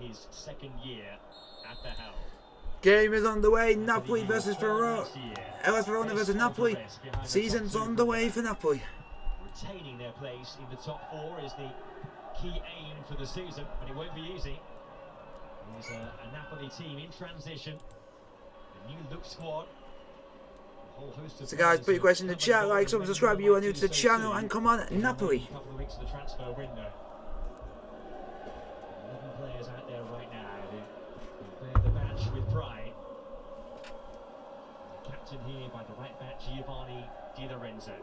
His second year at the helm. Game is on the way. Napoli versus Verona. Hellas Verona versus Napoli. Season's on the way for Napoli. Retaining their place in the top four is the key aim for the season, but it won't be easy. There's a Napoli team in transition. A new look squad. So guys, put your question in the chat, like, subscribe if you are new to the channel, and come on, Napoli. A couple of weeks of the transfer window. 11 players out there right now who bear the badge with pride. The captain here by the right back, Giovanni Di Lorenzo.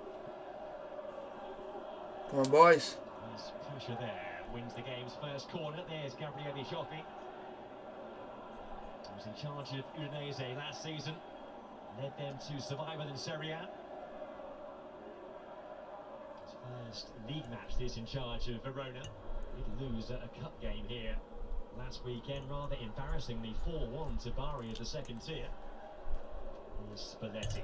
Come on, boys. There's pressure there. Wins the game's first corner. There's Gabriele Cioffi. He was in charge of Udinese last season. Led them to survival in Serie A. His first league match this in charge of Verona. Did lose a cup game here last weekend, rather embarrassingly 4-1 to Bari of the second tier. Here's Spalletti.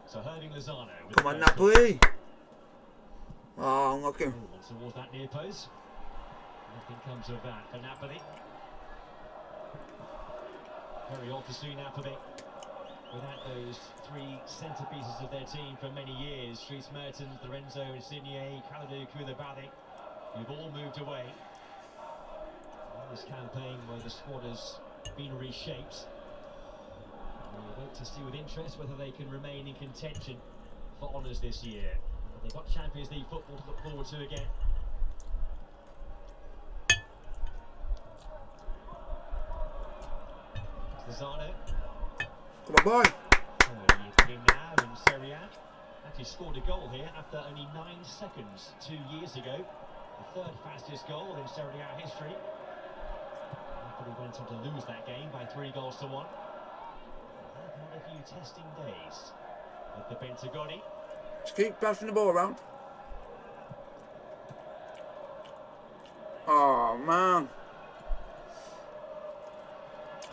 So Herving Lozano. Come on, Napoli. Oh, I'm looking. Towards that near post. Nothing comes of that for Napoli. Very odd to see Napoli without those three centerpieces of their team for many years. Dries Mertens, Lorenzo Insigne, Kalidou Koulibaly, who've all moved away. In this campaign where the squad has been reshaped. We'll wait to see with interest whether they can remain in contention for honours this year. They've got Champions League football to look forward to again. Lozano. Come on, boy. Him now in Serie A. Actually scored a goal here after only 9 seconds 2 years ago. The third fastest goal in Serie A history. Napoli went on to lose that game by 3 goals to 1. They've had a few testing days with the Pentagoni. Just keep passing the ball around. Oh, man.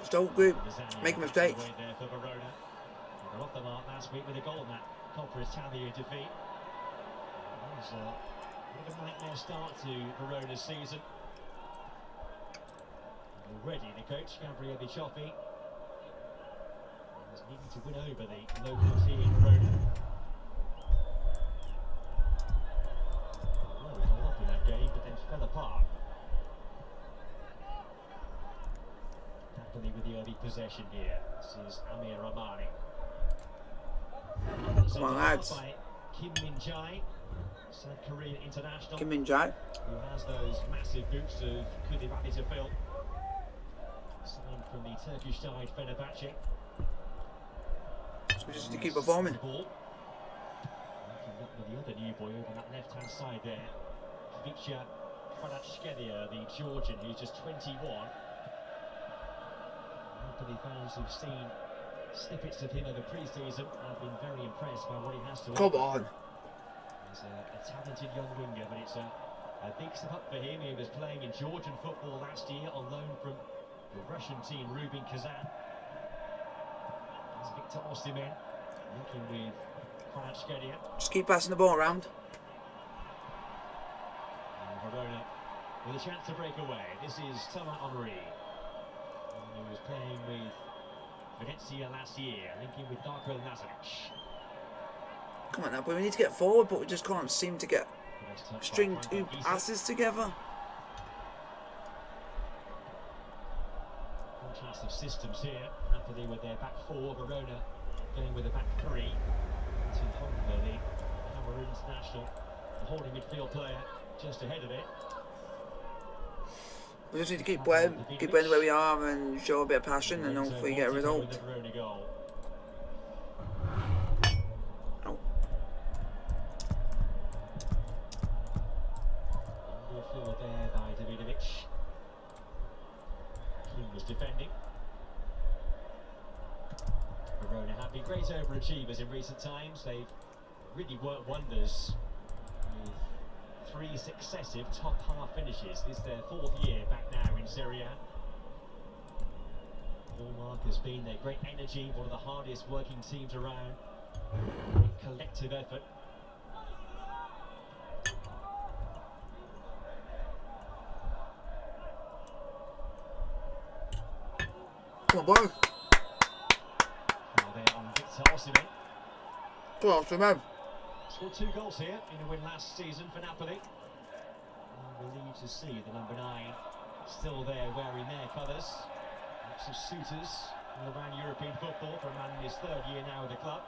Still good. Make mistakes. They're off the mark last week with a goal in that Coppa Italia defeat. It was a nightmare start to Verona's season. Already the coach, Gabriele Cioffi, is needing to win over the locals here in Verona. Well, we got up in that game, but then fell apart. With the early possession here. This is Amir Rahmani. Come on, lads. Kim Min-jae, South Korean international. Kim Min-jae. Who has those massive boots of Koulibaly to fill. Signed from the Turkish side Fenerbahce. So we just need to keep performing. Looking up with the other new boy over that left-hand side there. Vicha Kvaratskhelia, the Georgian, who's just 21. Napoli fans who've seen snippets of him over pre-season have been very impressed by what he has to offer. Come on. He's a talented young winger, but it's a big step up for him. He was playing in Georgian football last year on loan from the Russian team Rubin Kazan. There's Victor Osimhen working with Kvaratskhelia. Just keep passing the ball around. And Verona with a chance to break away. This is Thomas Henry. He was playing with Venezia last year, linking with Darko Lazac. Come on now, but we need to get forward, but we just can't seem to get string 2 passes together. Contrast of systems here. Napoli with their back 4, Verona going with a back 3. Tim Honda, the Cameroon international, the holding midfield player, just ahead of it. We just need to keep playing where we are and show a bit of passion and hopefully get a result. Oh. Midfield there by Davidovic. King was defending. Verona have been great overachievers in recent times. They've really worked wonders with 3 successive top half finishes. This is their 4th year back now in Serie A. Hallmark has been their great energy, one of the hardest working teams around. Great collective effort. Come on, boys. Now they're on Victor Osimhen. Come on, Osimhen. Scored 2 goals here in a win last season for Napoli. I'm relieved to see the number 9 still there wearing their colours. Lots of suitors all around European football for a man in his 3rd year now with the club.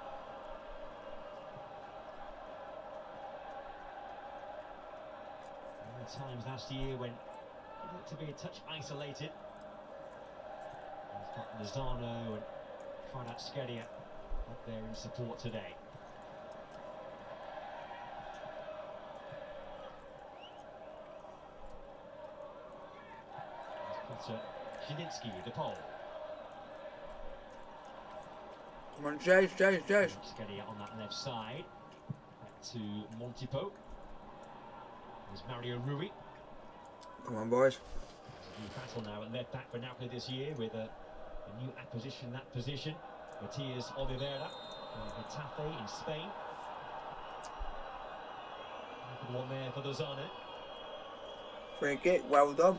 There were times last year when it looked to be a touch isolated. We've got Lozano and Kvaratskhelia up there in support today. Zielinski, the pole. Come on, Chase. Kvaratskhelia on that left side. Back to Montipo. There's Mario Rui. Come on, boys. There's a new battle now at left back for Napoli this year with a new acquisition in that position. Matias Oliveira from Getafe in Spain. Good one there for Lozano. Free kick, well done.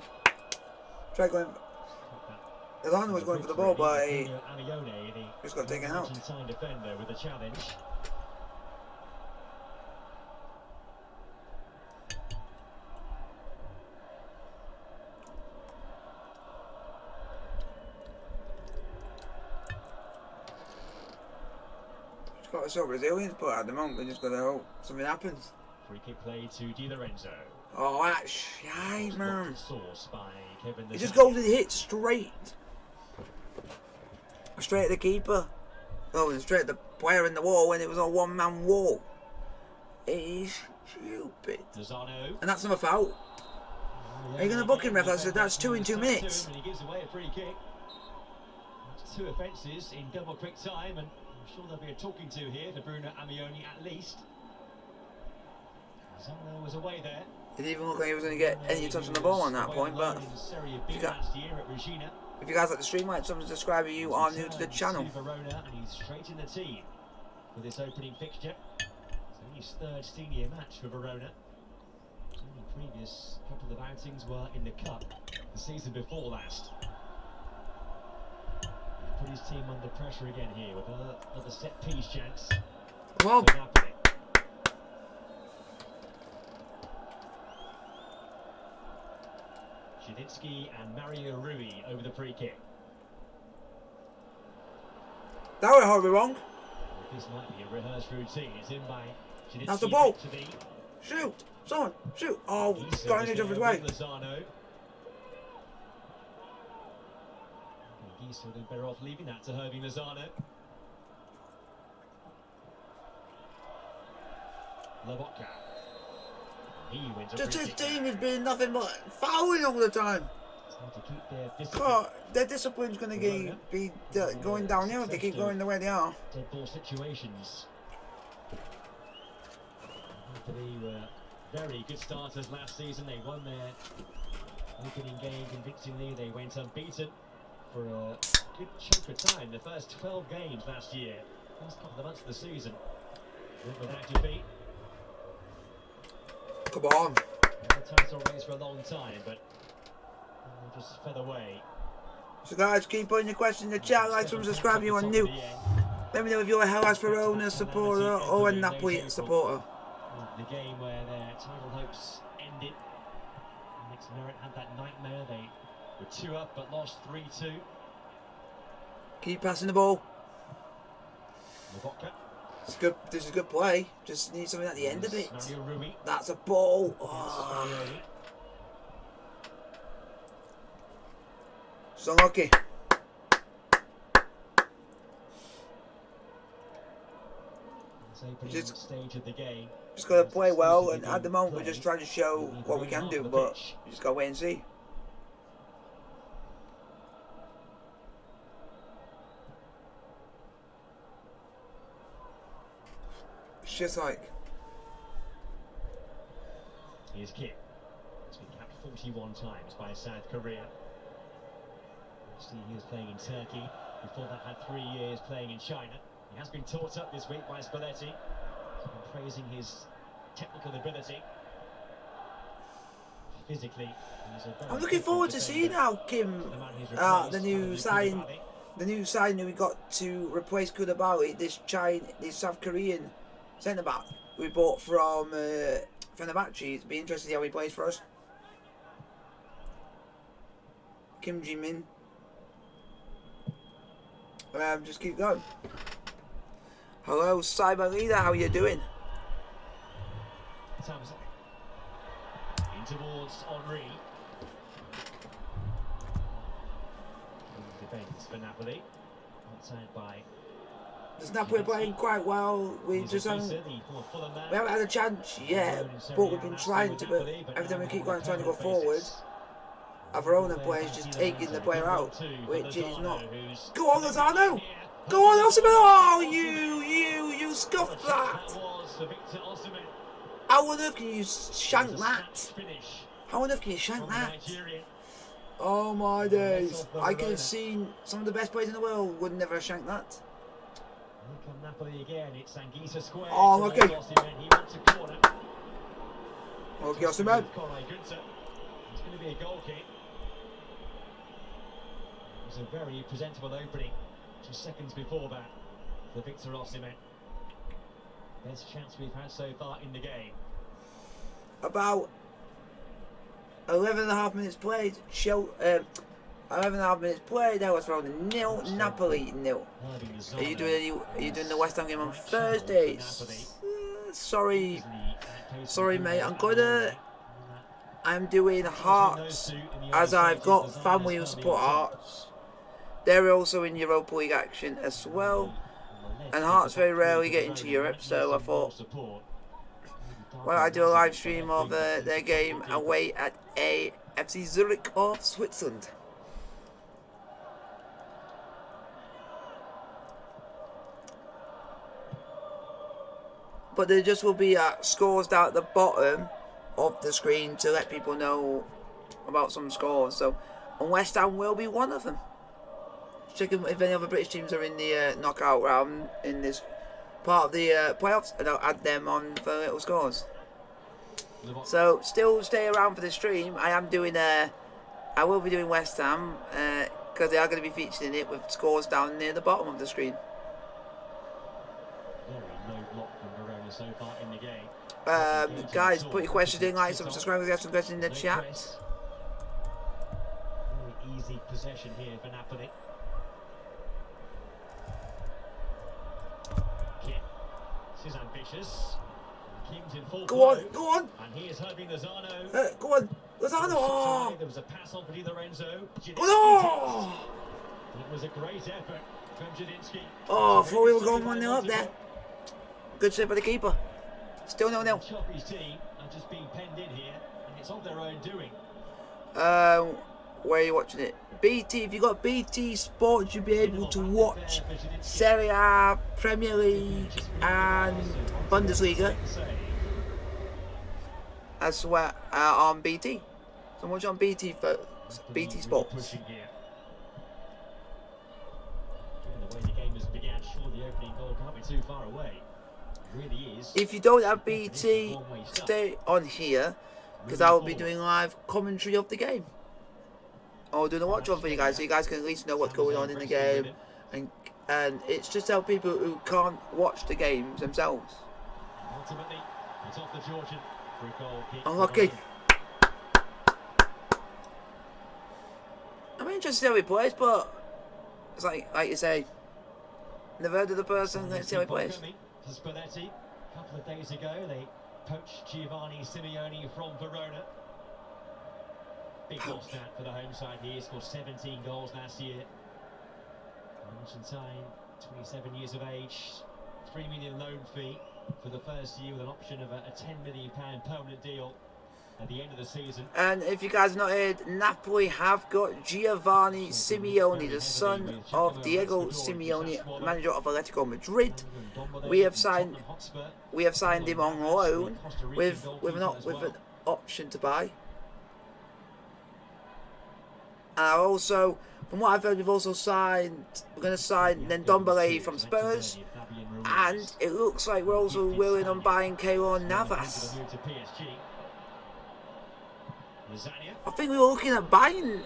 Try going. Lozano was going for the ball, but he just got taken out. Defender with a challenge. Just got to show resilience, but at the moment we just got to hope something happens. Free kick play to Di Lorenzo. Oh, that's shite, man. By Kevin He just goes and hits straight at the keeper. Oh, and straight at the player in the wall when it was a one-man wall. It is stupid. And that's not a foul. Are you going to book him, ref? That's 2 in 2 minutes. He gives away a free kick. That's 2 offences in double quick time, and I'm sure there'll be a talking to here for Bruno Amioni at least. Lozano was away there. It didn't even look like he was going to get any touch on the ball on that point, but if you guys like the stream, like, subscribe if you are new to the channel. Verona, and he's straight in the team for this opening fixture. It's only his 3rd senior match for Verona. The previous couple of outings were in the cup the season before last. He's put his team under pressure again here with another set piece chance. Come on. Zielinski and Mario Rui over the free kick. That was horribly wrong. This might be a rehearsed routine. It's in by Zielinski. That's the ball. Shoot! Someone, shoot! Oh, got an edge of his way. Lozano. He's sort of better off leaving that to Hervey Lozano. Lobotka. Just his team has been nothing but fouling all the time. God, their discipline's going to be going downhill if they keep going the way they are. Dead ball situations. Napoli were very good starters last season. They won their opening game convincingly. They went unbeaten for a good chunk of time. The first 12 games last year, first couple of months of the season, without defeat. Come on. The title race for a long time, but just fell away. So guys, keep putting your questions in the chat, like, subscribe if you are new. Let me know if you're a Hellas Verona supporter or a Napoli supporter. The game where their title hopes ended. Next Merit had that nightmare. They were 2 up but lost 3-2. Keep passing the ball. Lobotka. It's good. This is a good play. Just need something at the end of it. That's a ball. Oh. So unlucky. Just got to play well, and at the moment we're just trying to show what we can do, but we just got to wait and see. It's just like... His kick. It's been capped 41 times by South Korea. He was playing in Turkey. Before that, had 3 years playing in China. He has been taught up this week by Spalletti. He's been praising his technical ability. Physically, he's a very I'm looking forward to seeing how Kim, the new signing, the new signing we got to replace Koulibaly, this South Korean centre back we bought from Fenerbahce. It'd be interesting to see how he plays for us. Kim Ji-min. Just keep going. Hello, Cyber Leader, how you doing? In towards Henri. Defence for Napoli. Outside by. Does Napoli playing quite well? We haven't had a chance yet, but we've been trying to. But every time we keep going, trying to go forward, our Verona players just taking the player out, which is not. Go on, Lozano! Go on, Osimhen! Oh, you scuffed that! How on earth can you shank that? How on earth can you shank that? Oh my days! I could have seen some of the best players in the world would never have shanked that. Oh, okay. Okay, Osimhen. It's going to be a goal kick. It was a very presentable opening just seconds before that for Victor Osimhen. Best chance we've had so far in the game. About 11.5 minutes played. 11.5 minutes played. Hellas Verona 0, Napoli 0. Are you doing the West Ham game on Thursdays? Sorry, mate. I'm doing Hearts, as I've got family who support Hearts. They're also in Europa League action as well, and Hearts very rarely get into Europe, so I thought, well, I do a live stream of their game away at FC Zurich of Switzerland. But there just will be scores down at the bottom of the screen to let people know about some scores. So, and West Ham will be one of them. Check if any other British teams are in the knockout round in this part of the playoffs, and I'll add them on for little scores. So, still stay around for the stream. I will be doing West Ham because they are going to be featured in it with scores down near the bottom of the screen. So far in the game. Guys, put your questions in, like, subscribe, we have some questions in the chat. Very easy possession here for Napoli. Kim. This is ambitious. Kim's in full Go on. And he is hurting Lozano. Go on, Lozano. Oh. There was a pass on for Di Lorenzo. Oh. It was a great effort from Jedinsky. Oh, I thought we were going 1-0 up there. Good save by the keeper. Still 0-0. Chopper's team are just being penned in here, and it's of their own doing. Where are you watching it? BT. If you got BT Sports, you'll be able to watch Serie A, Premier League, and Bundesliga as well on BT. So watch on BT for BT Sports. Given the way the game has begun, sure the opening goal can't be too far away. Really is. If you don't have BT, stay on here because I will be doing live commentary of the game. I'll do the watch on for you guys, so you guys can at least know what's going on in the game, and it's just to help people who can't watch the games themselves. Ultimately, it's off the Georgian for a goal kick. Unlucky. I'm interested to see how he plays, but it's like you say, never heard of the person. Let's see how he plays. Spalletti. A couple of days ago, they poached Giovanni Simeone from Verona. Big loss that for the home side here. Scored 17 goals last year. Argentine, 27 years of age, £3 million loan fee for the first year with an option of a £10 million permanent deal at the end of the season. And if you guys have not heard, Napoli have got Giovanni Simeone, the son of Diego Simeone, manager of Atletico Madrid. We have signed him on loan with an option to buy. And also, from what I've heard, we're going to sign Ndombele from Spurs, and it looks like we're also willing on buying Keylor Navas. I think we were looking at buying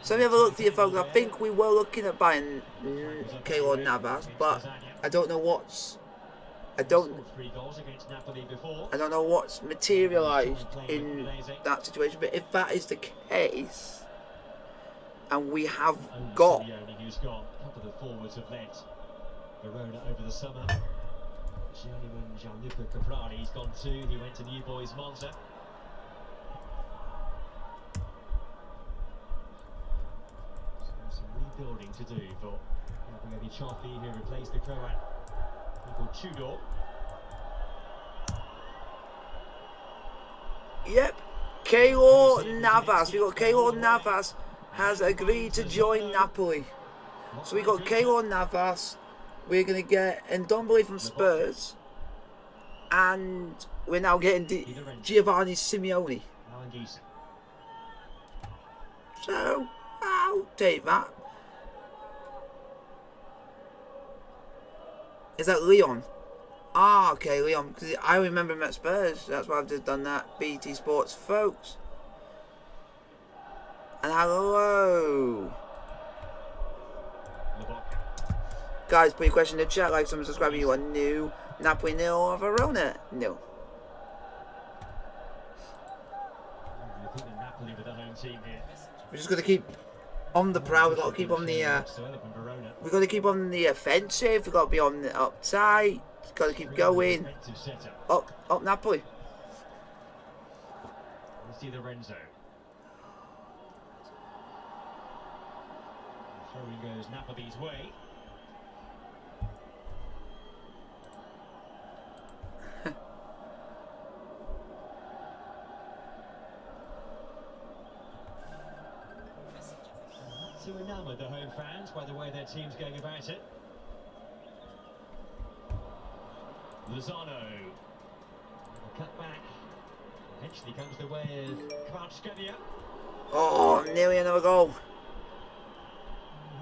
So let me have a look for you folks. I think we were looking at buying Keylor Navas, but I don't know what's I don't know what's materialised in that situation. But if that is the case, and we have got Verona over the summer. Gianluca Caprari, he's gone too. He went to New Boys Monza. So some rebuilding to do for Gabriel Cioffi, who replaced the Croat Igor Tudor. Yep, Keylor Navas. We got Keylor Navas has agreed to join Napoli. So we got Keylor Navas. We're going to get Ndombele from Spurs. And we're now getting Giovanni Simeone. So, I'll take that. Is that Leon? Ah, okay, Leon. Because I remember him at Spurs. That's why I've just done that. BT Sports, folks. And hello. Guys, put your question in the chat, like, subscribe if you are new. Napoli nil or Verona nil. We're just gonna keep on the prowl. We've got to keep on the we've got to keep on the offensive. We've got to be on the upside. We've got to keep going. Up Napoli. Let's see the Renzo. Throwing goes Napoli's way. To enamour the home fans by the way their team's going about it. Lozano. Cut back. Eventually comes the way of Kvaratskhelia. Oh, nearly another goal.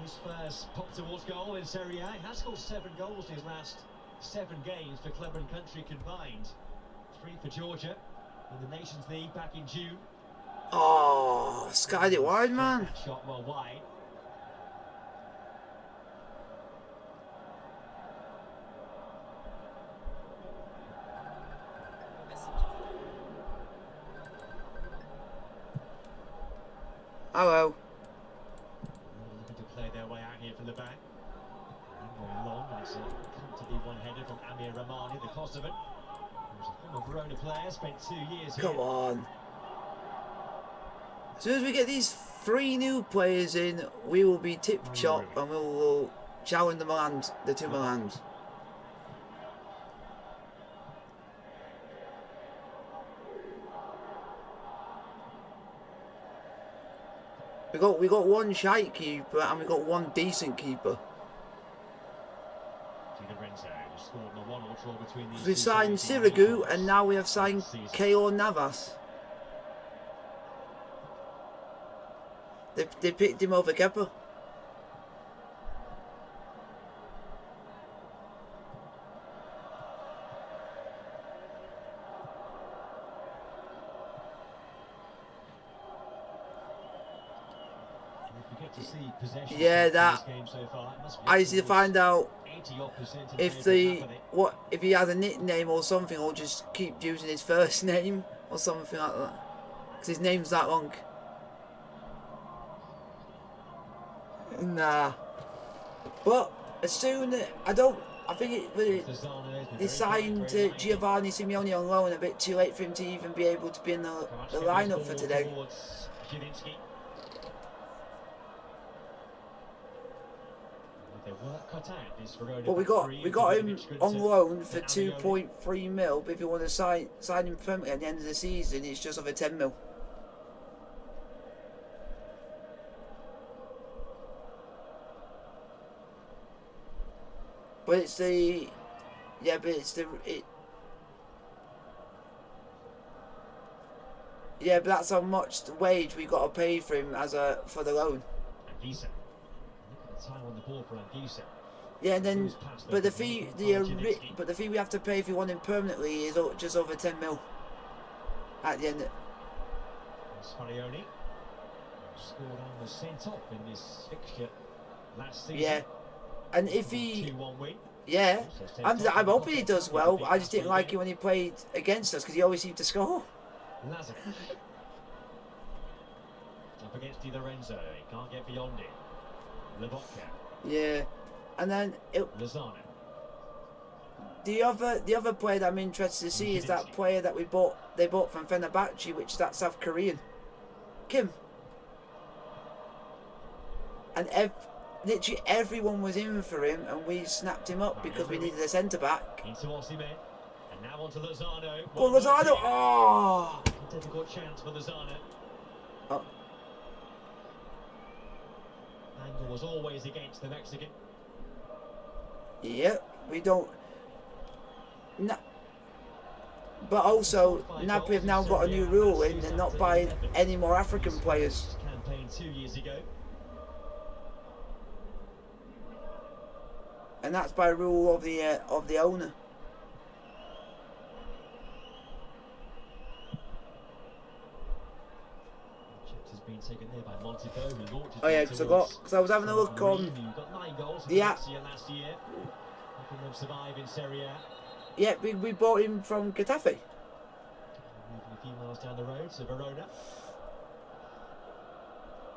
His first pop towards goal in Serie A. He has scored 7 goals in his last 7 games for club and country combined. 3 for Georgia in the Nations League back in June. Oh, skied it wide, man. Shot well wide. Hello. Looking to play their way out here from the back. Going long, and it's comfortably one-headed from Amir Rahmani, the Kosovan. Who's a former Verona player, spent 2 years here. Come on. As soon as we get these 3 new players in, we will be tip-top and we will challenge the 2 Milans. We got 1 shite keeper and we got 1 decent keeper. We signed Sirigu and now we have signed Keylor Navas. They picked him over Kepa. Yeah, that I need to find out if if he has a nickname or something, or just keep using his first name or something like that, because his name's that long. Nah, but as soon I think they signed Giovanni Simeone on loan a bit too late for him to even be able to be in the lineup for today. But we got him on loan for 2.3 mil. But if you want to sign him permanently at the end of the season, it's just over 10 mil. But it's the but that's how much wage we got to pay for him for the loan. Yeah, and then but the fee we have to pay if you want him permanently is just over 10 mil at the end. scored and was sent off in this fixture last season. Yeah, and if he, 2-1 win. yeah, I'm hoping he does well. I just didn't like it when he played against us because he always seemed to score. Lazar. Up against Di Lorenzo, he can't get beyond it. Lobotka. Yeah, and then Lozano. the other player that I'm interested to see is that player that they bought from Fenerbahce, which is that South Korean, Kim. And literally everyone was in for him, and we snapped him up because we needed a centre back. Into Osimhen, and now on to Lozano. Go on, Lozano! Oh! Difficult chance for Lozano. Oh. Angle was always against the Mexican. Yeah, we don't. No. But also, Napoli have now got a new rule in: they're not buying any more African players. Campaign 2 years ago. And that's by rule of the owner. Has been taken there by oh yeah, because I was having a look on the app. Last year. Helping them survive in Serie A. Yeah, we bought him from Getafe. Moving a few miles down the road to Verona.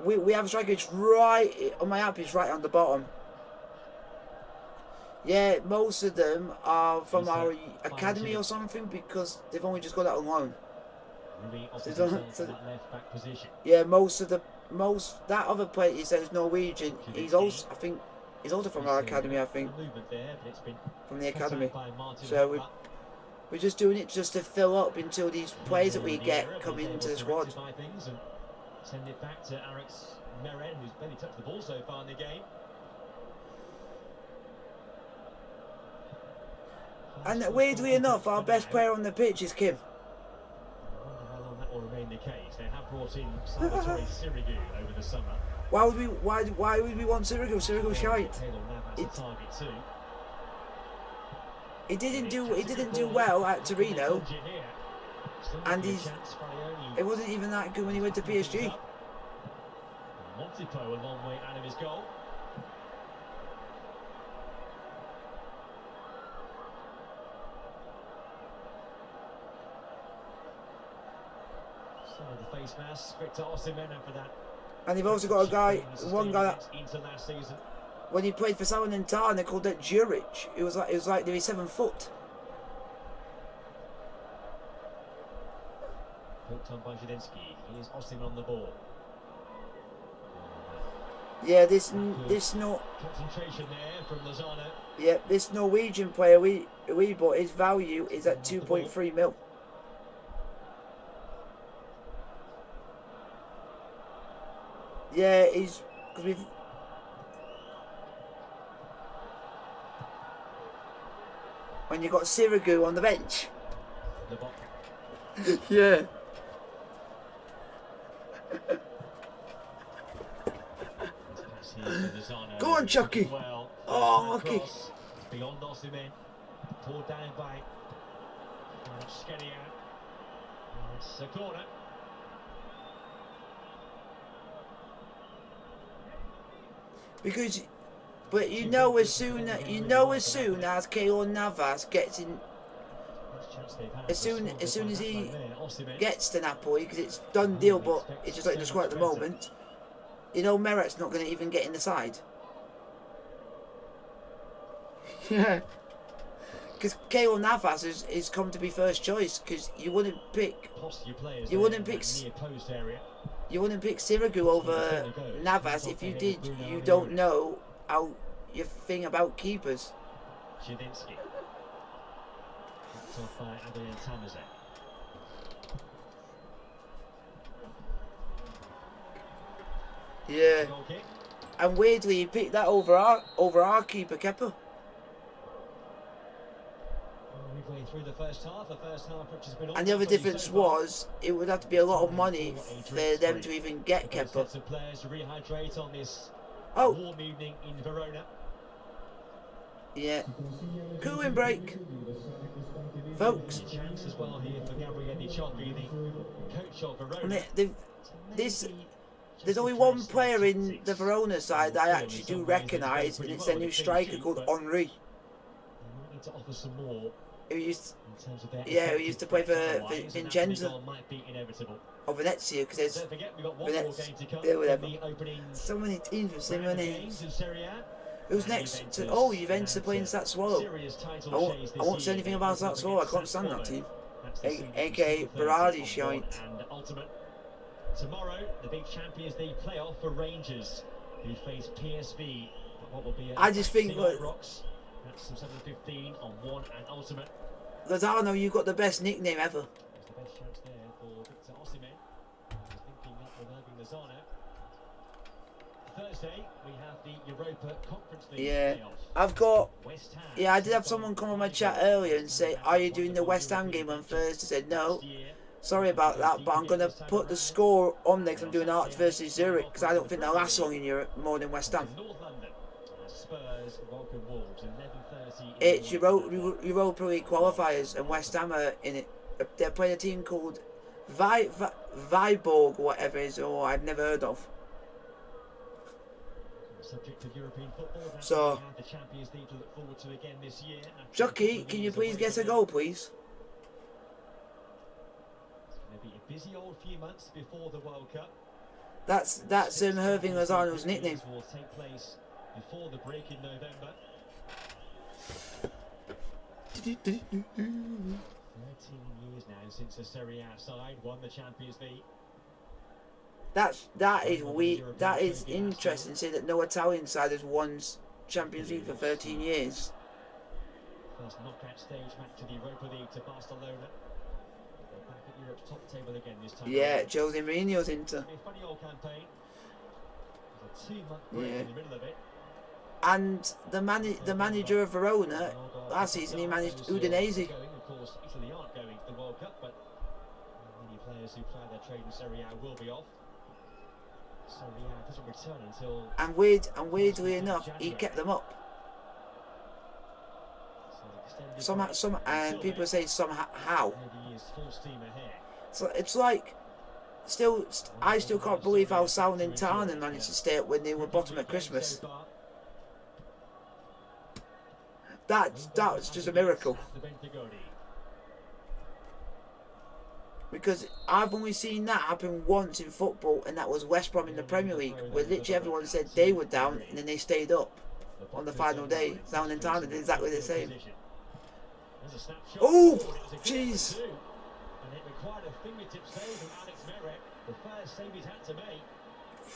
We have a striker. It's right on my app. It's right on the bottom. Yeah, most of them are from our academy or something because they've only just got that on loan. Yeah, that other player he says Norwegian. He's also, I think, he's also from our academy. I think from the academy. So we're just doing it just to fill up until these players that we get come into the squad. Send it back to Alex Meren, who's barely touched the ball so far in the game. And weirdly enough, our best player on the pitch is Kim. I wonder how long that will remain the case. They have brought in Salvatore Sirigu over the summer. Why would we want Sirigu? Sirigu's shite. He didn't do well at Torino, and it wasn't even that good when he went to PSG. Montipo a long way out of his goal. So the face mask, Victor Osimhen for that. And they've also got one guy that when he played for Salernitana, they called it Juric. It was like nearly 7 foot. Hooked on by Zielinski. Here's Osimhen on the ball. Yeah, this concentration there from Lozano. Yeah, this Norwegian player we bought, his value is at 2.3 mil. Yeah, he's because we've. When you got Sirigu on the bench. Yeah. Go on, Chucky. Oh, lucky. Beyond Osimhen. Pulled down by Skelia. It's a corner. Because, but you know as soon as Keylor Navas gets in, as soon as he gets to Napoli, because it's done deal, but it's just like in the squad at the moment. You know, Meret's not going to even get in the side. Yeah. Because Keylor Navas is come to be first choice. Because you wouldn't pick Sirigu over Navas. If you did, you don't know how you think about keepers. Zielinski. Off by Adrian Tamazek. Yeah. And weirdly, he picked that over our keeper, Kepa. Through the first half, which has been and the other difference was it would have to be a lot of money for them to even get Kepa. Players to rehydrate on this warm evening in Verona. Yeah. Cooling break, folks. Chance as well here for Gabriele Ciocchi, the coach of Verona. there's only one player in the Verona side that I actually do recognise, and it's their new striker called Henry. Who used to play for Vincenzo or Venezia, because there's Venezia, whatever. So many teams with similar names. Who's next? Oh, Juventus are playing Sassuolo. I won't say anything about Sassuolo. I can't stand that team. A.k.a. Berardi shite. Tomorrow, the big Champions League playoff for Rangers, who face PSV. What will be I just think that that's some 7:15 on One and Ultimate. Lozano, you got the best nickname ever. There's the best chance there for Victor Osimhen. He's linking up with Irving Lozano. Thursday, we have the Europa Conference League playoff. I've got. Yeah, I did have someone come on my chat earlier and say, "Are you doing the West Ham game on Thursday?" I said no. Sorry about that, but I'm going to put the score on there because I'm doing Arts versus Zurich, because I don't think they'll last long in Europe more than West Ham. It's Europa League qualifiers, and West Ham are in it. They're playing a team called Viborg, whatever it is, or I've never heard of. So, Chucky, can you please get a goal, please? A busy old few months before the World Cup. That's Irving Lozano's nickname. Will take place before the break in November. 13 years now since the Serie A side won the Champions League. That is weird. That is interesting to say that no Italian side has won Champions League for 13 years. First knockout stage match of the Europa League to Barcelona. Back at Europe's top table again this time. Yeah, Jose Mourinho's Inter. A funny old campaign. There's a 2-month break in the middle of it. And the manager of Verona last season, he managed Udinese. Of course, Italy aren't going to the World Cup, but many players who play their trade in Serie A will be off. Serie A doesn't return until. And weirdly enough, he kept them up. Somehow, and people say somehow. So it's like, I still can't believe how Salernitana managed to stay up when they were bottom at Christmas. That's just a miracle. Because I've only seen that happen once in football, and that was West Brom in the Premier League, where literally everyone said they were down and then they stayed up on the final day. Salernitana did exactly the same. Oh, jeez.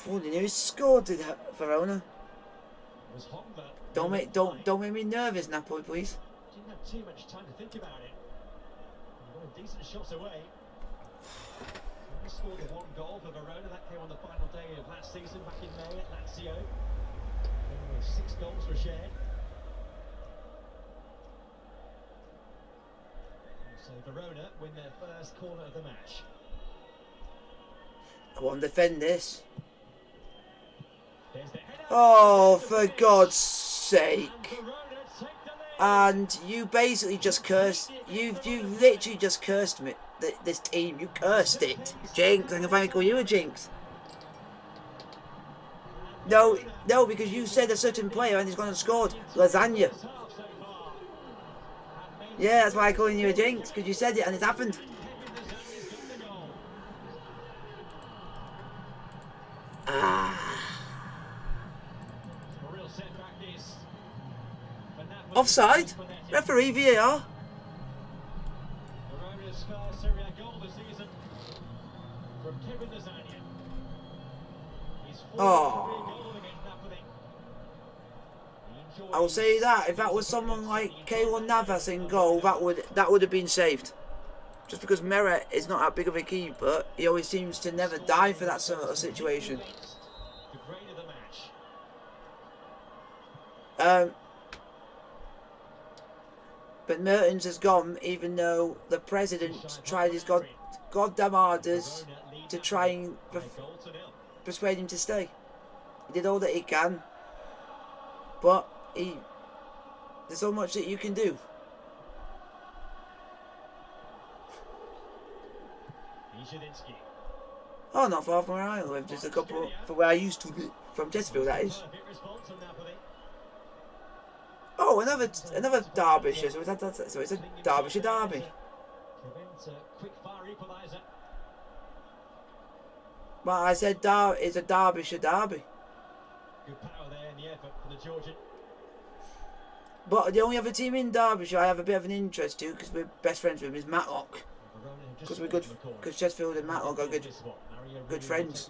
Oh, they nearly scored, did Verona. Don't make me nervous, Napoli, please. Didn't have too much time to think about it. Got a decent shot away. They scored the one goal for Verona. That came on the final day of last season, back in May at Lazio. 6 goals were shared. So Verona win their first corner of the match. Come on, defend this. Oh, for God's sake. And you basically just cursed. You've literally just cursed me. This team. You cursed it. Jinx. I'm going to call you a jinx. No, because you said a certain player and he's gone and scored. Lasagna. Yeah, that's why I'm calling you a jinx, because you said it and it happened. Offside? Referee VAR? Oh. I'll say that if that was someone like Keylor Navas in goal, that would have been saved. Just because Meret is not that big of a keeper, he always seems to never die for that sort of situation. But Mertens has gone, even though the president tried his goddamn hardest to try and persuade him to stay. He did all that he can, but there's so much that you can do. Oh, not far from where I live, just a couple from where I used to be, from Chesterfield, that is. Oh, another Derbyshire. So it's a Derbyshire derby. But I said it's a Derbyshire derby. Good power there in the effort for the Georgian. But the only other team in Derbyshire I have a bit of an interest to, because we're best friends with him, is Matlock. Because we're good. Because Chesterfield and Matlock are good friends.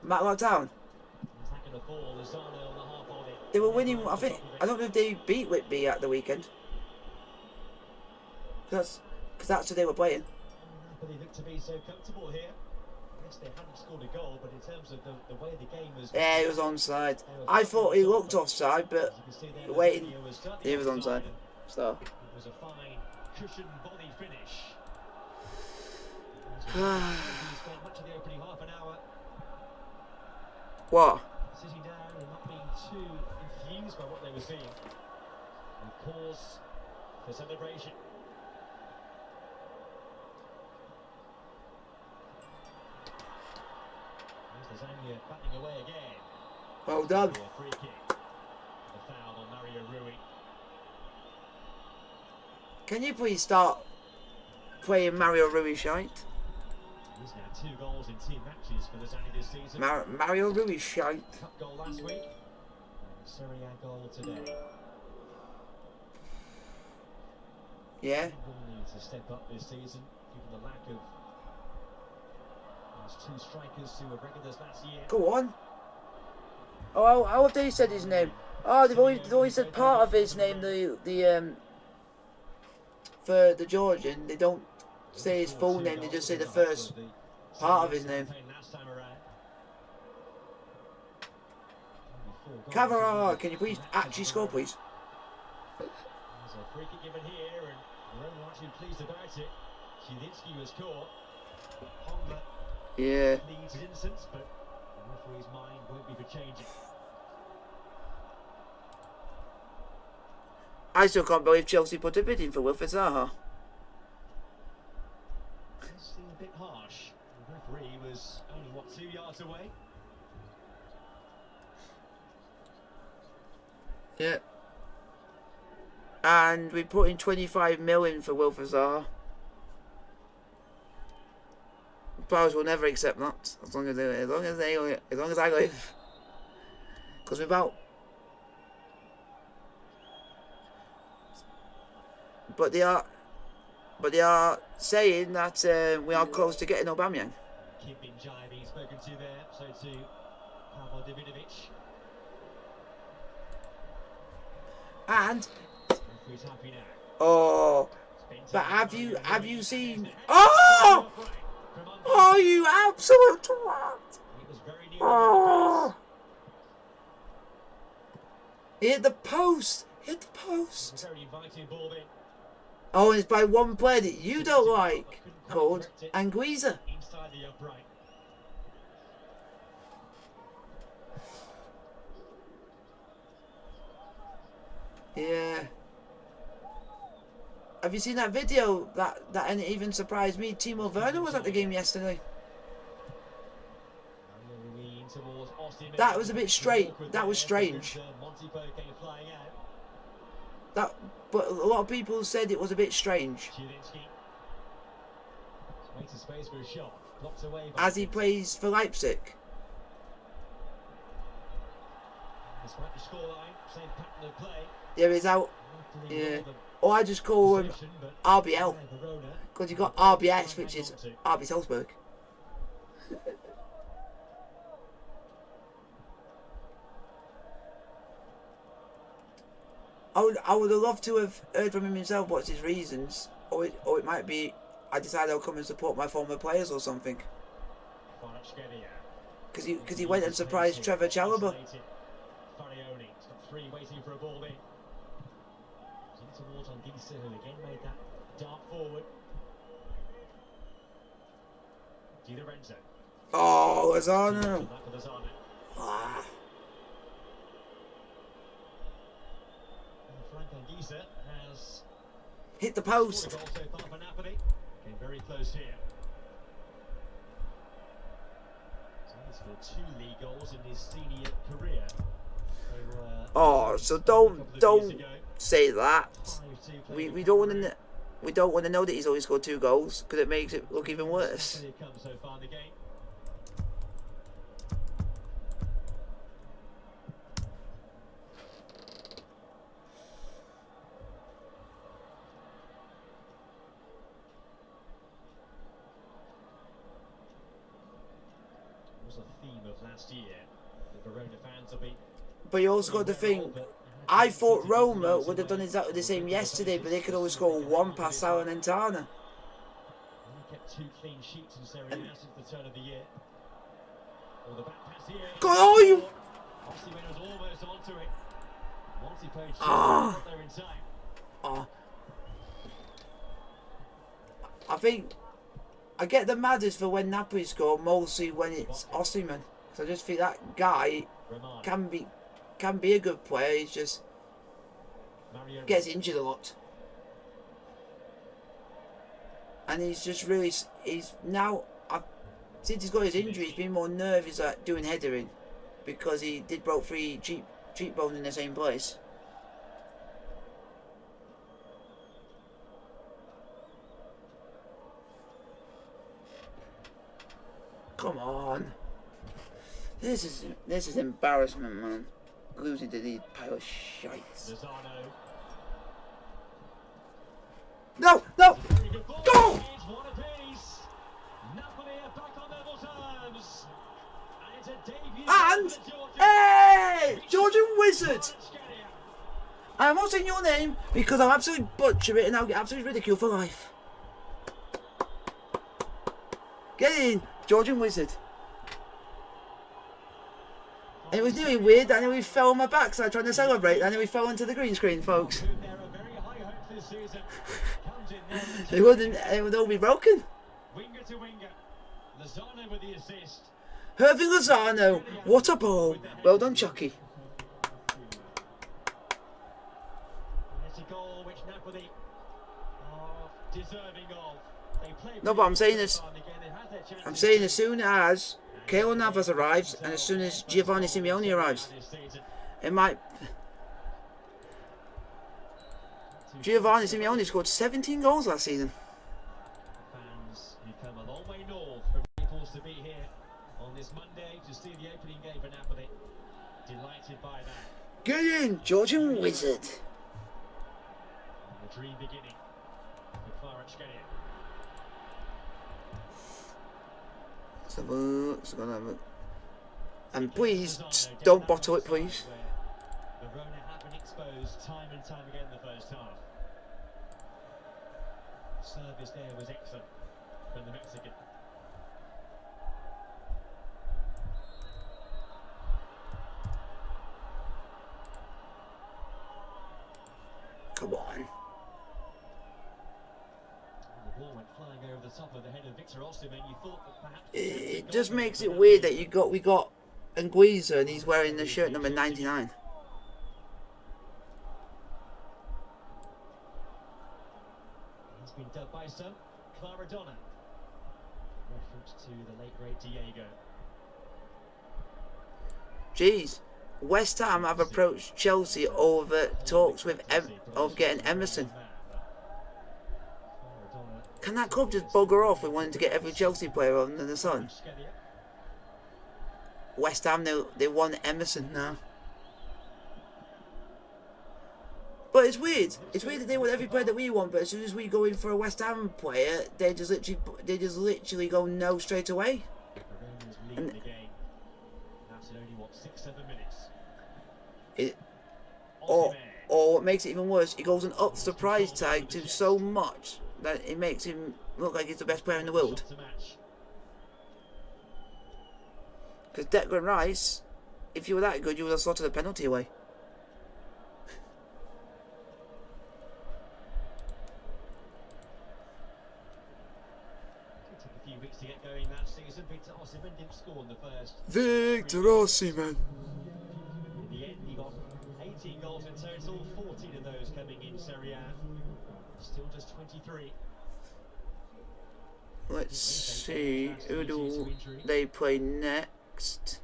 Matlock Town. They were winning. I don't know if they beat Whitby at the weekend. Because that's who they were playing. Napoli looked to be so comfortable here. Yes, they hadn't scored a goal, but in terms of the way the game was... Yeah, he was onside. I thought he looked offside, but waiting, he was onside. So. It was a fine, cushioned body finish. He spent much of the opening half an hour. What? Sitting down and not being too infused by what they were seeing. And cause for celebration. Lasagna batting away again. Well done. A free kick. The foul on Mario Rui. Can you please start playing Mario Rui shite? He's now 2 goals in 2 matches for Lasagna this season. Mario Rui shite. Cup goal last week. And Serie A goal today. Yeah. Will need to step up this season, given the lack of 2 strikers who were regulars last year. Go on. Oh, how have they said his name? Oh, they've only said part of his name. For the Georgian, they don't say his full name. They just say the first part of his name. Cavara, can you please actually score, please? There's a free kick given here, and Verona aren't too pleased about it. Zielinski was caught. Honda. Yeah. Leads his innocence, but the referee's mind won't be for changing. I still can't believe Chelsea put a bid in for Wilfried Zaha. It seemed a bit harsh. The referee was only, 2 yards away? Yeah. And we put in 25 million for Wilfried Zaha. Powers will never accept that as long as I live. Because but they are saying that we are close to getting Aubameyang. Keeping jive being spoken to there, so to Pavel Davidovic. And He's happy now. oh, but have you seen? Oh! Oh, you absolute twat! Oh! He hit the post! Hit the post! Oh, and it's by one player that you don't like, called Anguissa. Yeah. Have you seen that video? That and it even surprised me. Timo Werner was at the game yesterday. That was a bit straight. That was strange. But a lot of people said it was a bit strange. As he plays for Leipzig. Yeah, he's out. Yeah. Or I just call him RBL. Because you've got RBS, which is RB Salzburg. I would have loved to have heard from him himself what's his reasons. Or it might be, I decided I'll come and support my former players or something. Because he went and surprised Trevor Chalobah. Towards Anguissa, who again made that dart forward. Di Lorenzo. Oh, Lozano. Ah. Frank Anguissa has hit the post. So far for Napoli. Came very close here. scored 2 league goals in his senior career. Oh, so don't say that. We don't want to know that he's only scored 2 goals because it makes it look even worse. Was a theme of last year. The Verona fans will be. But you also got to think, I thought Roma would have done exactly the same yesterday, but they could only score 1 past Salernitana. Only kept 2 clean sheets in Serie A since the turn of the year. Or the back pass here. Go on, you! Osimhen was almost onto it. Once he played Ah. there in time. Oh. I think I get the maddest for when Napoli score, mostly when it's Osimhen. Because I just think that guy can be a good player. He's just gets injured a lot, and he's just really now. Since he's got his injury, he's been more nervous at doing headering because he did broke 3 cheekbones in the same place. Come on. This is embarrassment, man. Losing to these pile of shites. No! No! Go! And hey! Georgian Wizard! I'm not saying your name because I'll absolutely butcher it and I'll get absolutely ridiculed for life. Get in, Georgian Wizard. And it was nearly weird, and then we fell on my backside trying to celebrate, and then we fell into the green screen, folks. it would all be broken. Winger to winger. Lozano with the assist. Hervey Lozano, what a ball. Well done, Chucky. It's a goal which Napoli are deserving of. No, but I'm saying this. I'm saying as soon as Keylor Navas arrives and as soon as Giovanni Simeone arrives, it might. Giovanni Simeone scored 17 goals last season. Fans who come a long way north from Naples to be here on this Monday to see the opening game for Napoli. Delighted by that. Get in, Georgian Wizard. The dream beginning for Kvaratskhelia. And please, don't bottle it, please. Verona have been exposed time and time again in the first half. Service there was excellent from the Mexican. Come on. The ball went flying over the top of the head of Victor Osimhen. You thought that perhaps It just makes it weird that we got Anguissa and he's wearing the shirt number 99. He's been dubbed by some Claradonna. Reference to the late great Diego. Jeez, West Ham have approached Chelsea over talks with of getting Emerson. Can that club just bugger off with wanting to get every Chelsea player under the sun? West Ham, they want Emerson now. But it's weird. It's weird that they want every player that we want, but as soon as we go in for a West Ham player, they just literally go no straight away. And or what makes it even worse, he goes and ups the price tag to so much that it makes him look like he's the best player in the world. Because Declan Rice, if you were that good, you would have slotted a penalty away. It took a few weeks to get going that season. Victor Osimhen didn't score in the first. Victor Osimhen. In the end, he got 18 goals in total, 14 of those coming in Serie A. Still just 23. Let's see, who do they play next? next.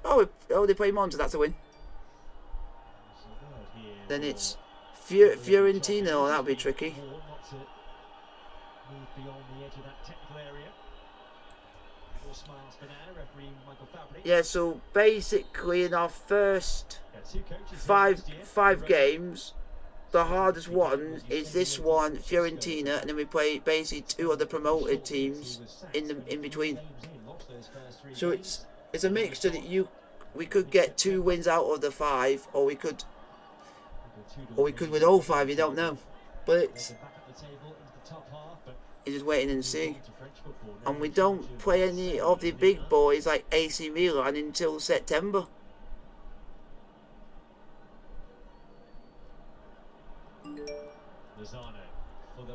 Oh, they play Monza. That's a win. Then it's Fiorentina. Oh, that'll be tricky. Yeah, so basically in our first five games, the hardest one is this one, Fiorentina, and then we play basically 2 other promoted teams in between. So it's a mixture that we could get 2 wins out of the 5, or we could win all 5. You don't know, but it's just waiting and see. And we don't play any of the big boys like AC Milan until September.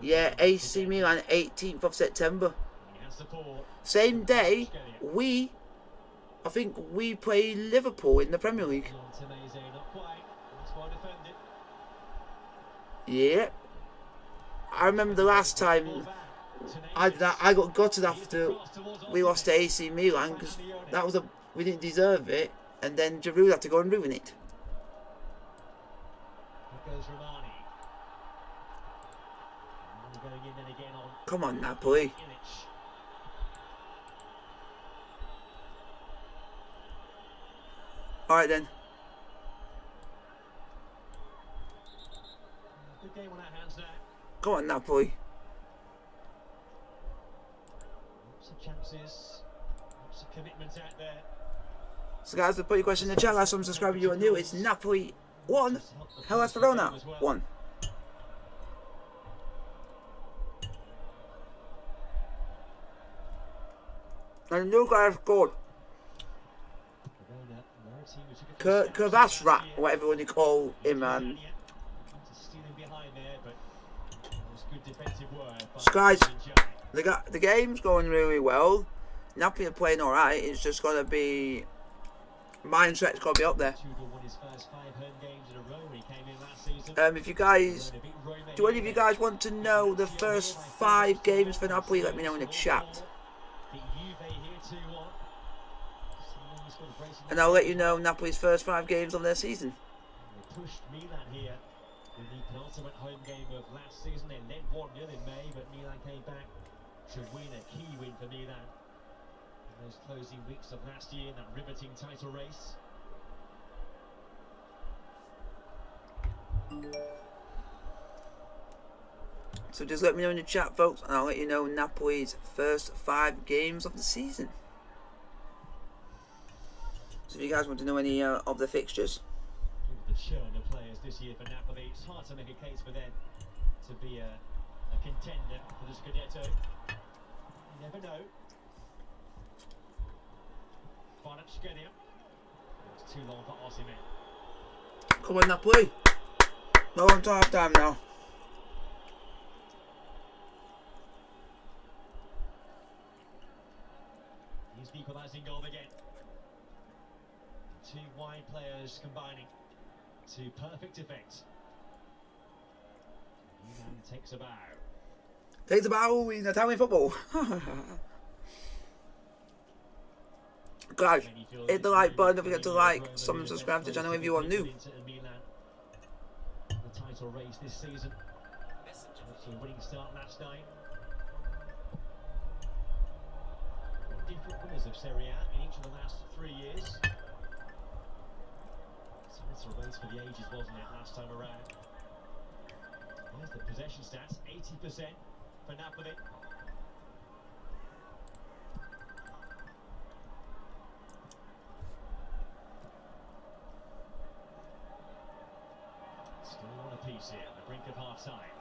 Yeah, AC Milan 18th of September. Same day, I think we play Liverpool in the Premier League. Yeah. I remember the last time I got gutted after we lost to AC Milan because we didn't deserve it, and then Giroud had to go and ruin it. Come on, Napoli. Alright then. Come on, Napoli. So guys, put your question in the chat. Last time subscribe if you are new. It's Napoli 1, Hellas Verona 1. And the new guy scored. Kavasrat, whatever you call him, man. So guys, the game's going really well. Napoli are playing alright. It's just got to be... mindset's got to be up there. If you guys... do any of you guys want to know the first 5 games for Napoli? Let me know in the chat. And I'll let you know Napoli's first 5 games of their season. They pushed Milan here in the penultimate home game of last season. They led 1-0 in May, but Milan came back to win, a key win for Milan in those closing weeks of last year in that riveting title race. So just let me know in the chat, folks, and I'll let you know Napoli's first 5 games of the season. So if you guys want to know any of the fixtures. The churn of players this year for Napoli, it's hard to make a case for them to be a contender for the Scudetto. You never know. It's too long for Osimhen. Come on, Napoli. No one to half time now. He's the equalising goal again. 2 wide players combining to perfect effect. Milan takes a bow. Takes a bow in Italian football. Guys, hit the like button. Don't forget to like, and subscribe to the channel if you are new. The title race this season. It's a winning start last night. Different winners of Serie A in each of the last 3 years. It's a race for the ages, wasn't it, last time around? There's the possession stats, 80% for Napoli. Still on a piece here, on the brink of half-time.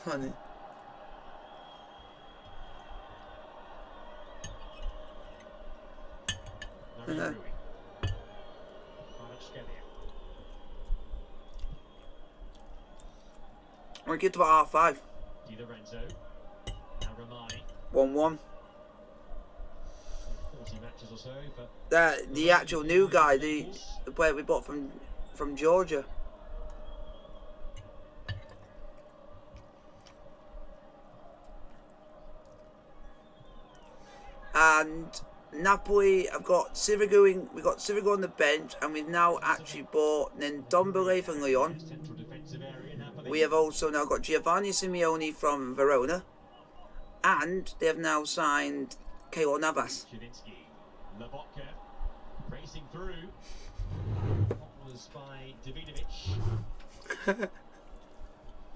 Funny. We're get to about half-5. 1-1. The actual new guy, the player we bought from Georgia. And Napoli have got Sirigu we've got Sirigu on the bench, and we've now actually bought Ndombele from Lyon. We have also now got Giovanni Simeone from Verona, and they have now signed Keylor Navas. Racing through. That was by Davinovic.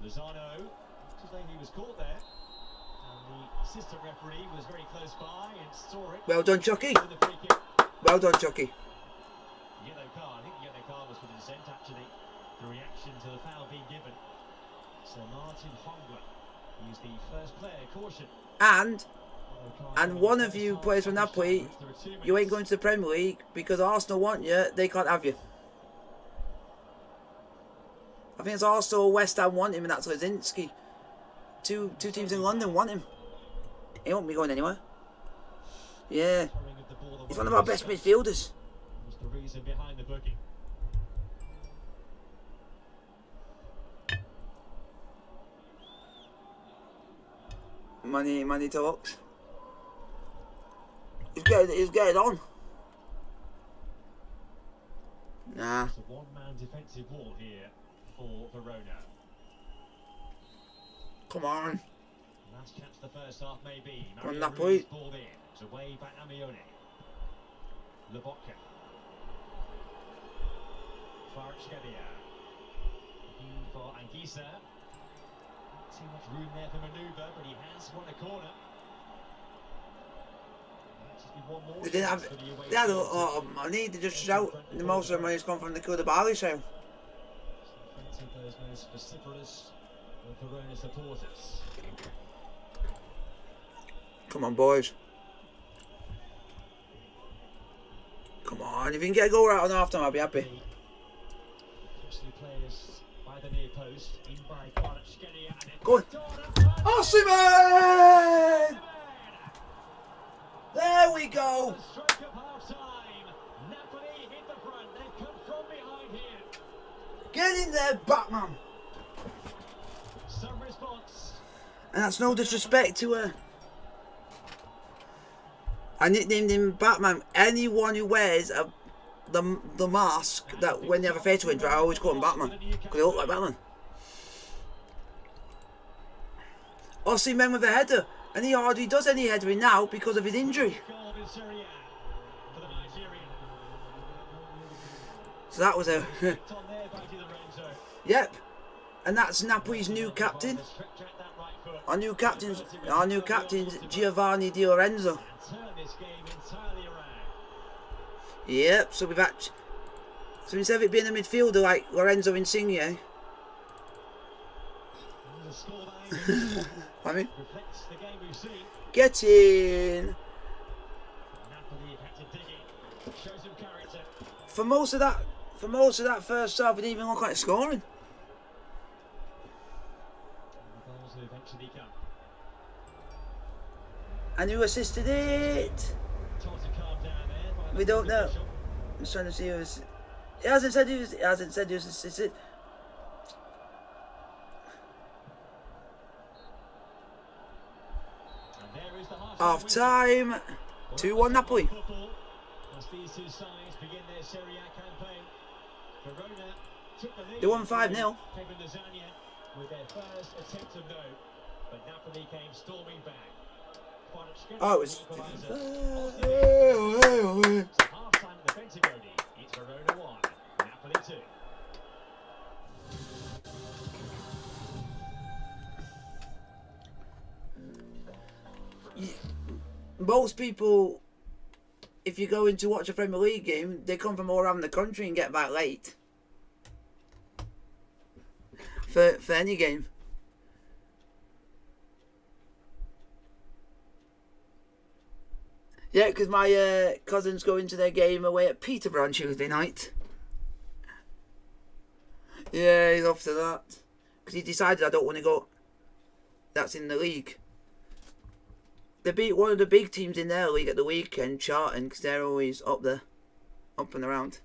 Lozano, he was caught there. And the assistant referee was very close by and saw it. Well done, Chucky. Well done, Chucky. Yellow card. I think the yellow card was for the dissent, actually. The reaction to the foul being given. So Martin Hongler, he's the first player, caution. And one of you players from Napoli, you ain't going to the Premier League because Arsenal want you, they can't have you. I think it's Arsenal, West Ham want him, and that's Lazinski. Two teams in London want him. He won't be going anywhere. Yeah. He's one of our best midfielders. What's the reason behind the booking? Money talks. He's getting on. Nah. It's a one-man defensive wall here for Verona. Come on. Last chance the first half, maybe. Come on, Napoli. Ball in. It's away by Amione. Lobotka. Kvaratskhelia. Looking for Anguissa. Not too much room there for manoeuvre, but he has won a corner. They had a lot of money. They just shout. The most of the money's come from the Koulibaly sale. Those most vociferous Verona supporters. Come on, boys. Come on. If you can get a goal right on half time, I'll be happy. Players by the near post, in by Kvaratskhelia. Go on. Osimhen! There we go. Stroke of half time. Napoli hit the front. They've come from behind here. Get in there, Batman. Some response. And that's no disrespect to her. I nicknamed him Batman. Anyone who wears the mask that when they have a facial injury, I always call him Batman because they look like Batman. Osimhen with a header, and he hardly does any headering now because of his injury. So that was a yep, and that's Napoli's new captain. Our new captain's Giovanni Di Lorenzo. Yep, so instead of it being a midfielder like Lorenzo Insigne, I mean, get in. For most of that first half, it didn't even look like scoring. And who assisted it? We don't know. I'm just trying to see who's. He hasn't said who's assisted. Half time. 2-1 Napoli. They won 5-0. Oh, it was. Half-time at the Pentagon. It's Verona 1, Napoli 2. Most people, if you go in to watch a Premier League game, they come from all around the country and get back late for any game. Yeah, because my cousin's going to their game away at Peterborough on Tuesday night. Yeah, he's off to that. Because he decided I don't want to go. That's in the league. They beat one of the big teams in their league at the weekend, Charlton, because they're always up there. Up and around.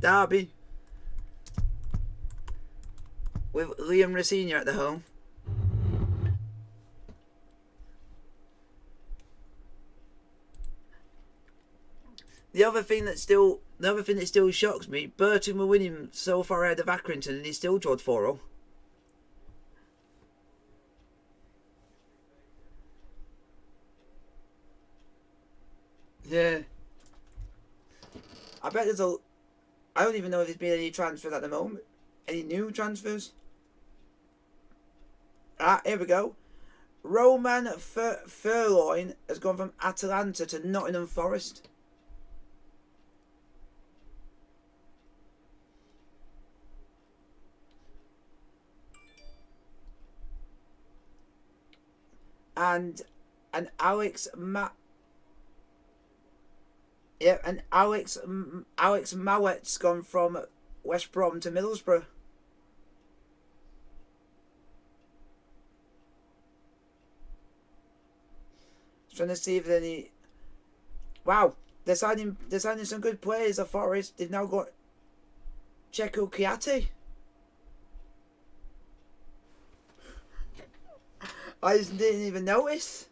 Derby. with Liam Rosenior at the helm. The other thing that still shocks me, Burton were winning so far ahead of Accrington and he still drawed 4-0. Yeah. I bet I don't even know if there's been any transfers at the moment. Any new transfers? Here we go. Roman Furloin has gone from Atalanta to Nottingham Forest. And Alex Mowatt's gone from West Brom to Middlesbrough. Trying to see if there's any. Wow, they're signing some good players at Forest. They've now got Checo Kiati. I just didn't even notice.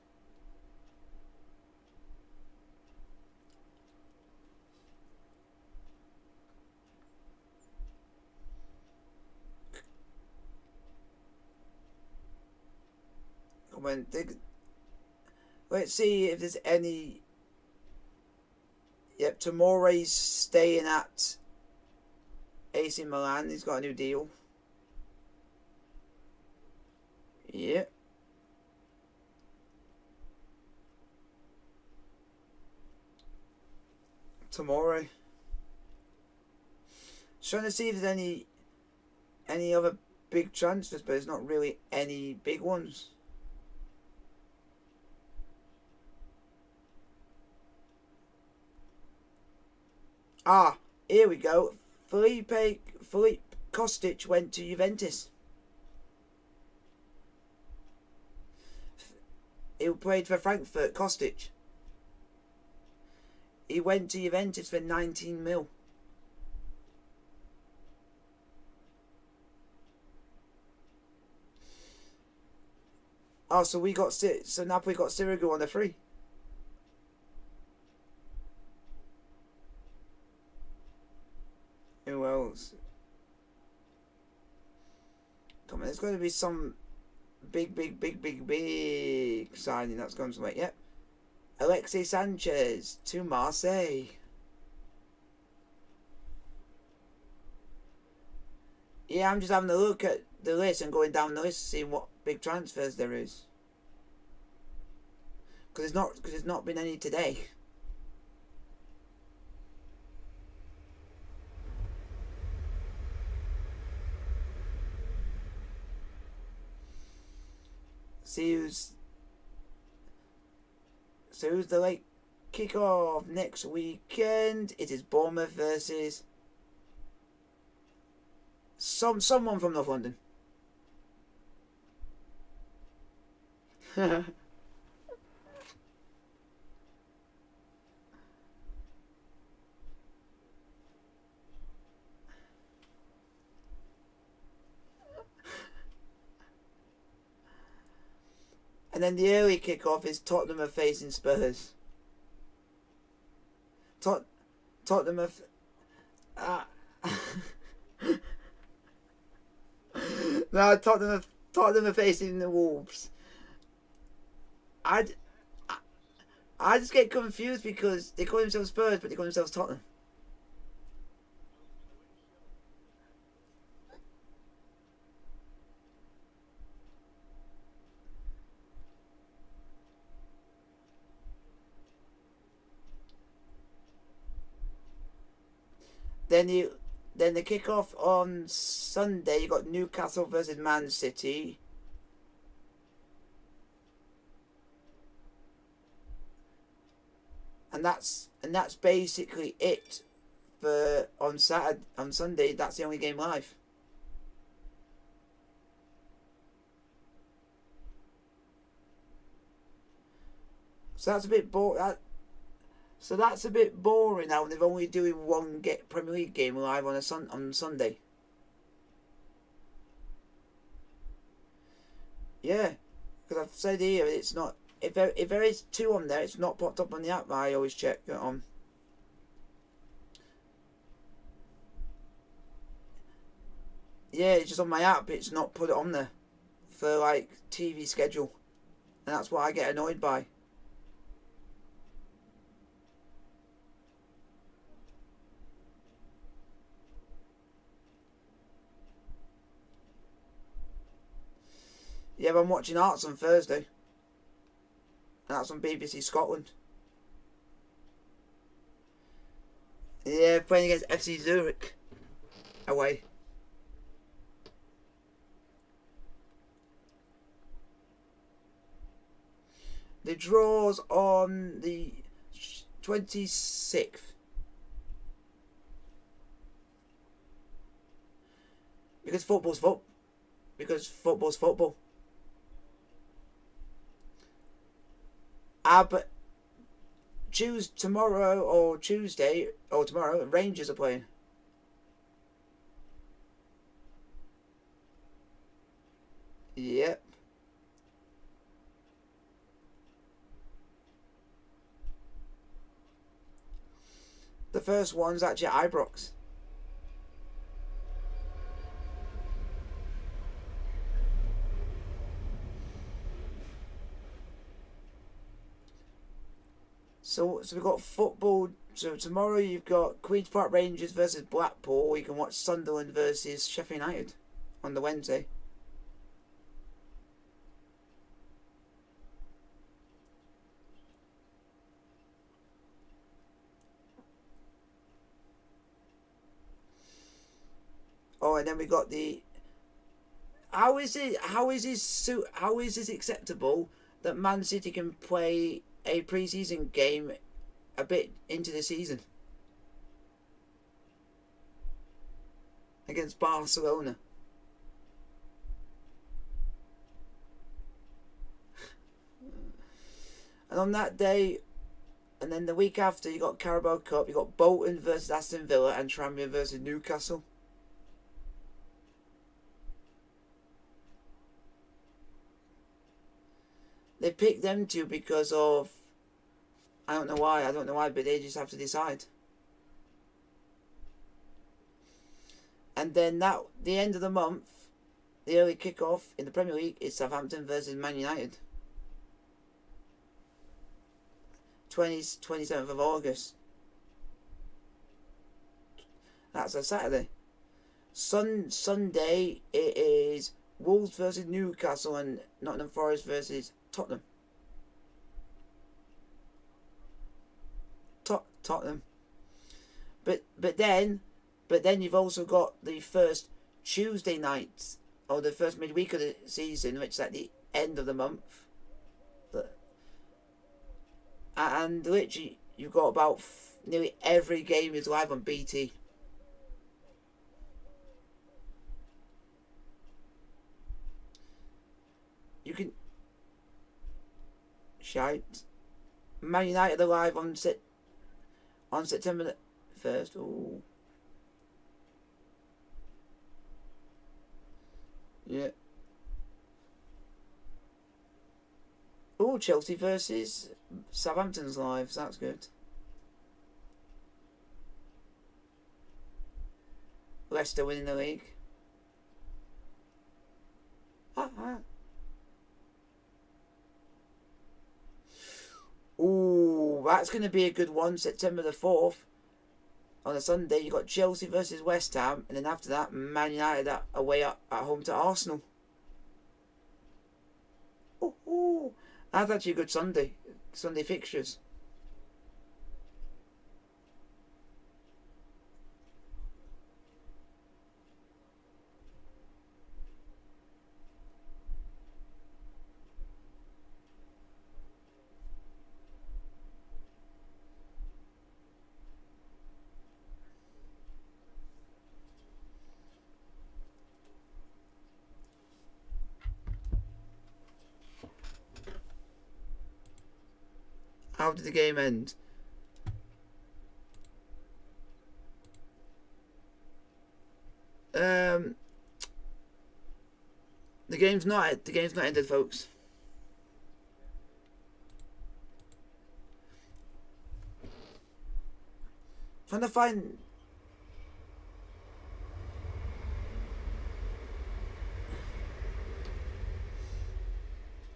Come on, let's see if there's any. Yep, Tomori's staying at AC Milan. He's got a new deal. Yep. Tomori. Trying to see if there's any other big transfers, but there's not really any big ones. Here we go. Felipe Kostic went to Juventus. He played for Frankfurt. Kostic. He went to Juventus for 19 mil. So Napoli got Sirigu on the free. Who else? Come on, there's going to be some big signing that's going to make. Yep. Alexis Sanchez to Marseille. Yeah, I'm just having a look at the list and going down the list, seeing what big transfers there is. Because there's not been any today. who's the late kickoff next weekend? It is Bournemouth versus someone from North London. And then the early kickoff is Tottenham are facing Spurs. Tottenham are... No, Tottenham are facing the Wolves. I just get confused because they call themselves Spurs, but they call themselves Tottenham. Then the kickoff on Sunday, you got Newcastle versus Man City. And that's basically it for on Sunday. That's the only game live. So that's a bit boring. So that's a bit boring now. They're only doing one Premier League game live on Sunday. Yeah, because I've said here it's not. If there is 2 on there, it's not popped up on the app. I always check it on. Yeah, it's just on my app. It's not put it on there for like TV schedule, and that's what I get annoyed by. Yeah, but I'm watching Arts on Thursday, and that's on BBC Scotland. Yeah, playing against FC Zurich away. The draw's on the 26th. Because football's football. Because football's football. But tomorrow or Tuesday or tomorrow, Rangers are playing. Yep. The first one's actually at Ibrox. So we've got football. So tomorrow you've got Queen's Park Rangers versus Blackpool. You can watch Sunderland versus Sheffield United on the Wednesday. Oh, and then we got the. How is this acceptable that Man City can play a pre-season game a bit into the season against Barcelona? And on that day, and then the week after, you got Carabao Cup, you got Bolton versus Aston Villa and Tranmere versus Newcastle. They picked them two because of, I don't know why, but they just have to decide. And then the end of the month, the early kickoff in the Premier League is Southampton versus Man United. 27th of August. That's a Saturday. Sunday it is Wolves versus Newcastle and Nottingham Forest versus Tottenham. Tottenham. But then you've also got the first Tuesday night, or the first midweek of the season, which is at the end of the month. And literally, you've got about nearly every game is live on BT. You can. Shite. Man United are live on September the 1st. Oh. Yeah. Oh, Chelsea versus Southampton's live. So that's good. Leicester winning the league. Ooh, that's going to be a good one. September the 4th. On a Sunday, you got Chelsea versus West Ham, and then after that, Man United away at home to Arsenal. Ooh, that's actually a good Sunday fixtures. How did the game end? The game's not ended, folks. Trying to find.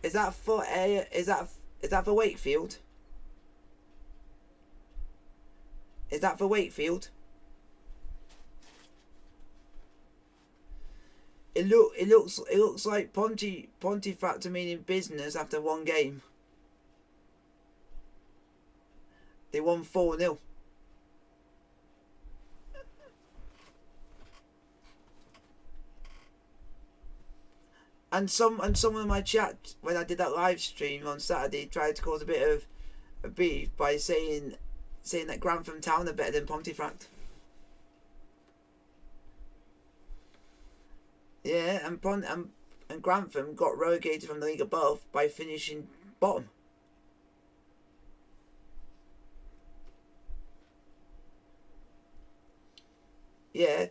Is that for Wakefield? Is that for Wakefield? It looks like Pontefract meaning business after one game. They won 4-0. And someone in my chat when I did that live stream on Saturday tried to cause a bit of a beef by saying that Grantham Town are better than Pontefract. Yeah, and Grantham got relegated from the league above by finishing bottom. Yeah.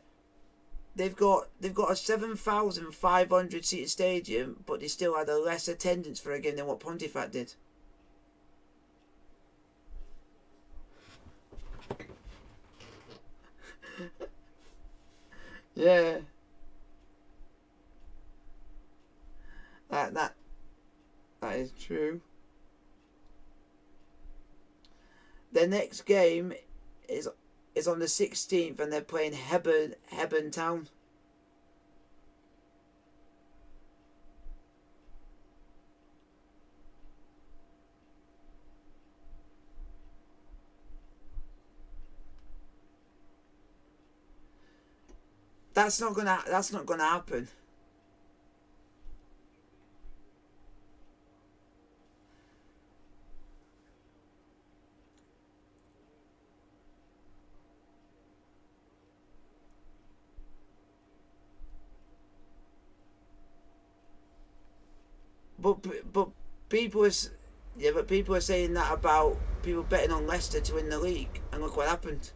They've got a 7,500 seated stadium, but they still had a less attendance for a game than what Pontefract did. Yeah. That is true. Their next game is on the 16th, and they're playing Hebburn Town. That's not gonna happen. But people are saying that about people betting on Leicester to win the league, and look what happened.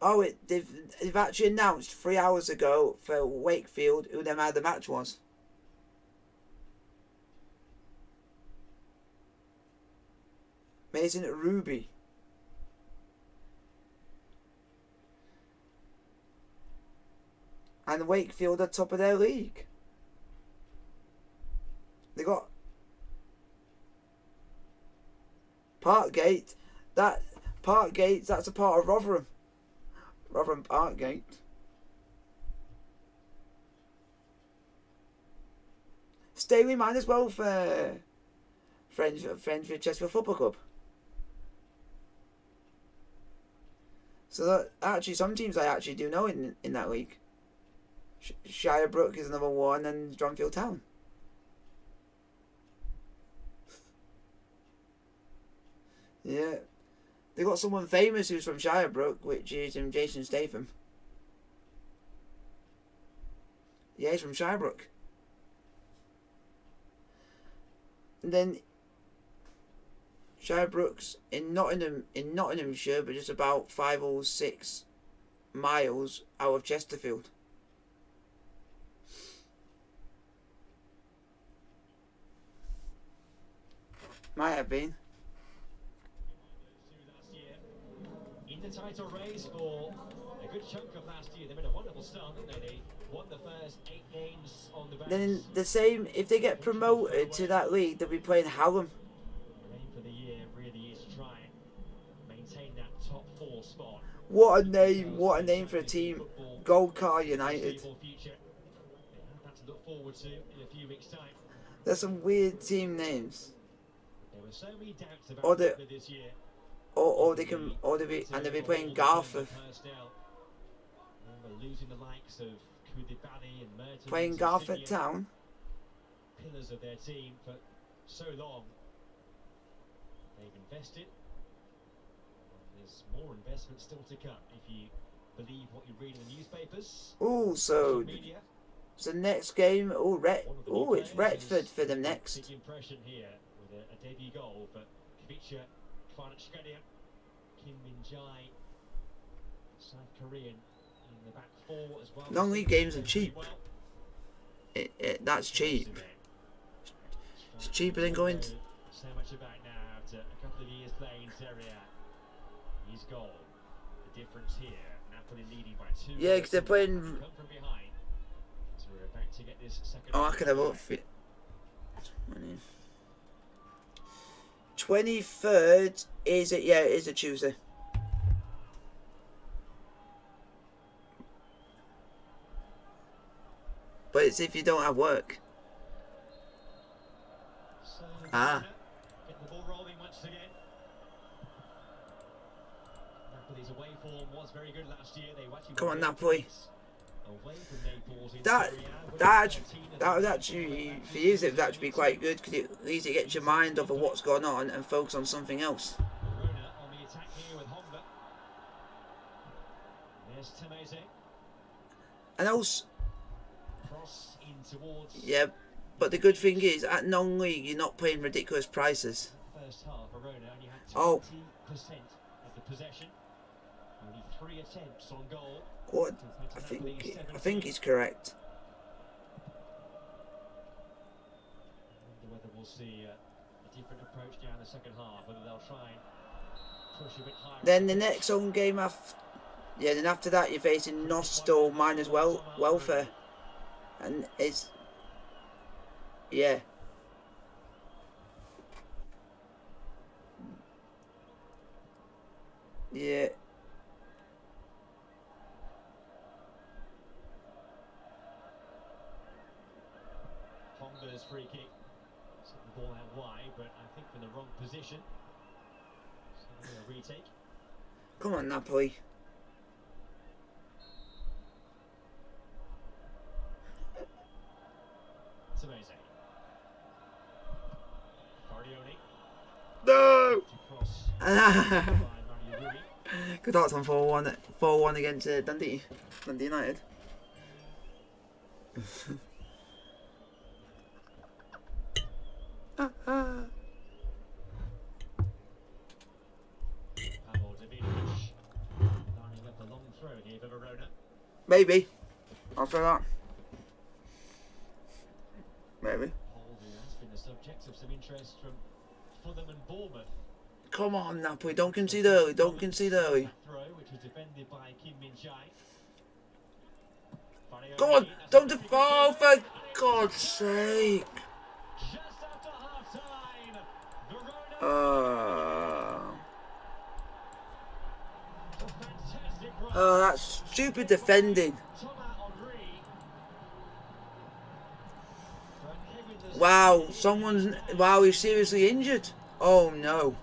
Oh, they've actually announced 3 hours ago for Wakefield who their man of the match was. Mason Ruby. And Wakefield are top of their league. They got Parkgate. That's a part of Rotherham. Rotherham Parkgate. Staley might as well for friends with Chesterfield Football Club. So that, actually, some teams I actually do know in that league. Shirebrook is another one, and Dronfield Town. Yeah. They got someone famous who's from Shirebrook, which is Jason Statham. Yeah, he's from Shirebrook. And then Shirebrook's in Nottinghamshire, but just about 5 or 6 miles out of Chesterfield. Might have been. In the title race for a good chunk of last year, they made a wonderful start, didn't they? They won the first 8 games on the bounce. Then the same, if they get promoted to that league, they'll be playing Hallam. The aim for the year really is to try and maintain that top 4 spot. What a name for a team. Gold Car United. That's to look forward to in a few weeks' time. There's some weird team names. There were so many doubts about this year. They'll be playing Garforth. Losing the likes of Koulibaly and Mertens. Playing Garforth Town. Pillars of their team for so long. They've invested. There's more investment still to come if you believe what you read in the newspapers. Oh, so next game. It's Retford for them next. Big impression here with a debut goal, but Kvicha Kim Min-jae, South Korean in the back four as well. Non-league games are cheap. That's cheap. It's cheaper than going to... So much about now after a couple of years playing in Serie A. His goal, the difference here. Napoli leading by 2. Yeah, because they're playing... Come from behind. So we're about to get this second. Oh, I could have up for it. 23rd is it? Yeah, it is a Tuesday. But it's if you don't have work. So Ah. Get the ball rolling once again. Napoli's away form was very good last year. They actually Come on, Napoli. Away from Naples in That Serie A, that would actually, for you, it would actually be quite good because it at least it gets your mind off of what's going on and focus on something else. Verona on the attack here with Honda. There's Tomese. And also, Cross in towards yeah, but the good thing is at non-league you're not paying ridiculous prices. first half. Verona only had 20% Oh. of the possession. Only 3 attempts on goal. What? I think it's correct. Whether we'll see a different approach now in the second half, whether they'll try and push a bit higher. Then the next home game then after that you're facing Nostal minus welfare, and it's yeah. Yeah. Honda's free kick. Set the ball out wide, but I think from the wrong position. So a retake. Come on, Napoli. Tomese. Guardioli. No! Cross by Mario Rui. Good thoughts on 4-1 against Dundee United. Lining up a long throw here for Verona. Maybe. I'll say that. Maybe. Holding has been the subject of some interest from Fulham and Bournemouth. Come on, Napoli. Don't concede early. Don't concede early. That throw, which was defended by Kim Min-jae. Come on. Don't fall, for God's sake. Just after half time, Verona. Fantastic run. Oh, that's stupid defending. Wow, wow, he's seriously injured. Oh no.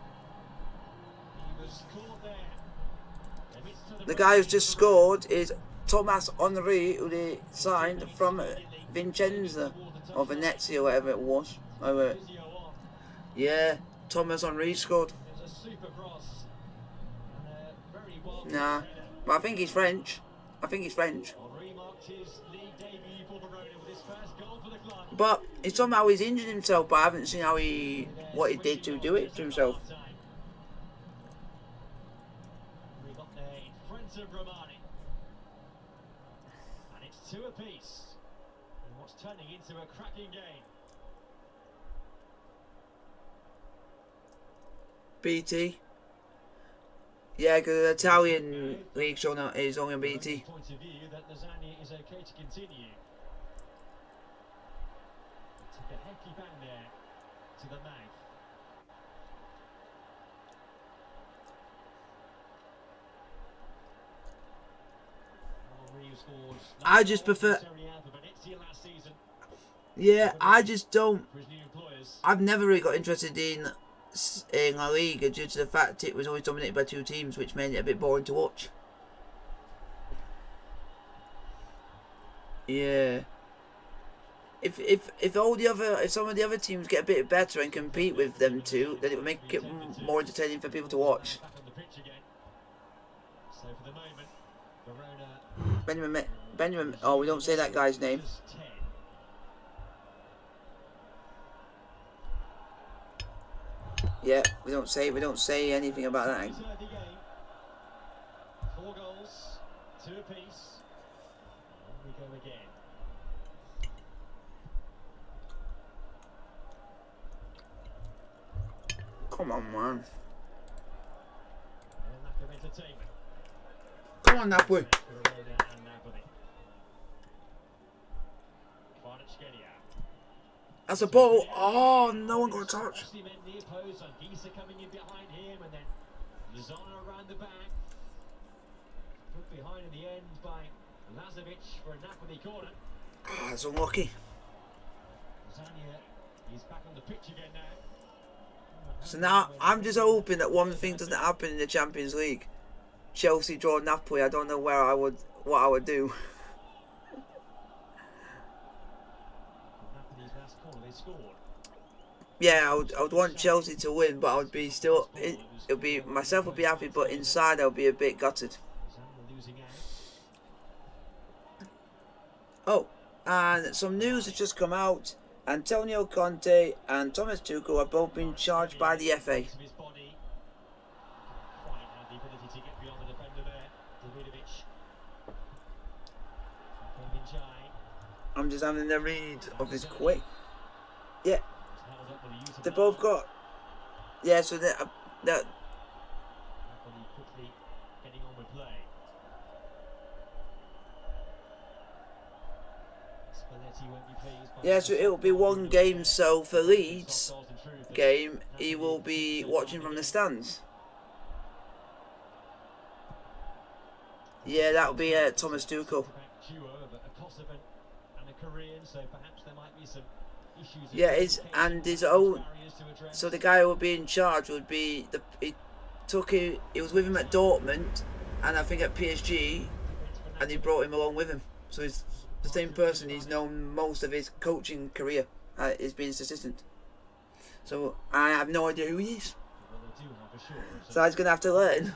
The guy who's just scored is Thomas Henry, who they signed from Vincenza or Venezia, whatever it was. Yeah, Thomas Henry scored. Nah, but I think he's French. But it's somehow he's injured himself, but I haven't seen what he did to do it to himself. And it's 2 apiece in what's turning into a cracking game. BT. Yeah, because the Italian league show now is only on BT. Point of view that lasagna is okay to continue. Took a hefty bang there to the mouth. I just prefer. Yeah, I just don't. I've never really got interested in La Liga due to the fact it was always dominated by 2 teams, which made it a bit boring to watch. Yeah. If some of the other teams get a bit better and compete with them too, then it would make it more entertaining for people to watch. Benjamin. Oh, we don't say that guy's name. Yeah, we don't say anything about that. 4 goals, 2 apiece. On we go again. Come on, man. And lack of entertainment. Come on, Napoli. Verona and Napoli. That's a ball. Oh, no one got a touch. Coming in behind him, and then Lozano around the back. Put behind in the end by Lazovic for a Napoli corner. Ah, it's unlucky. He's back on the pitch again now. So now I'm just hoping that one thing doesn't happen in the Champions League. Chelsea draw Napoli. I don't know what I would do. Napoli's last corner, they scored. Yeah, I would want Chelsea to win, but I would be still. It'll be myself would be happy, but inside I'll be a bit gutted. Oh, and some news has just come out. Antonio Conte and Thomas Tuchel are both being charged by the FA. I'm just having a read of this quick. Yeah, they both got. Yeah, so they're yeah, so it'll be one game. So for Leeds game, he will be watching from the stands. Yeah, that'll be Thomas Tuchel. Yeah, his own. So the guy who would be in charge would be he was with him at Dortmund, and I think at PSG, and he brought him along with him. So he's the same person he's known most of his coaching career. Is being his assistant. So I have no idea who he is. So I was gonna have to learn.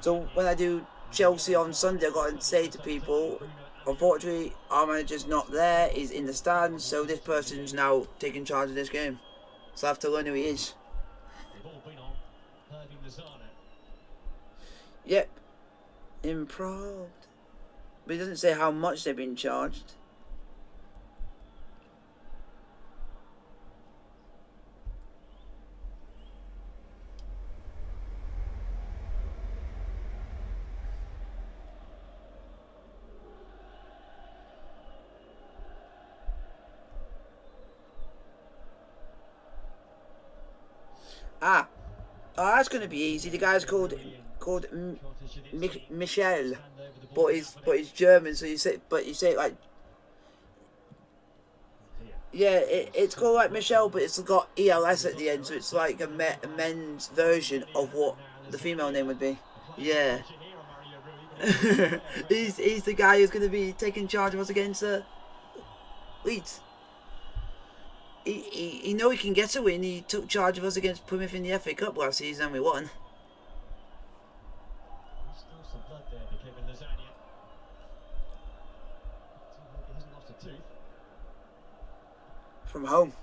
So when I do Chelsea on Sunday, I've got to say to people, unfortunately, our manager's not there. He's in the stands, so this person's now taking charge of this game. So I have to learn who he is. Yep. Improved. But he doesn't say how much they've been charged. Oh, that's going to be easy. The guy's called Michel, but he's German, so you say it like, yeah, it's called like Michel, but it's got ELS at the end, so it's like a men's version of what the female name would be. Yeah. he's the guy who's going to be taking charge of us against Leeds. He know he can get a win. He took charge of us against Plymouth in the FA Cup last season and we won. Still some blood there for Kevin Lasagna. He hasn't lost a tooth. From home. It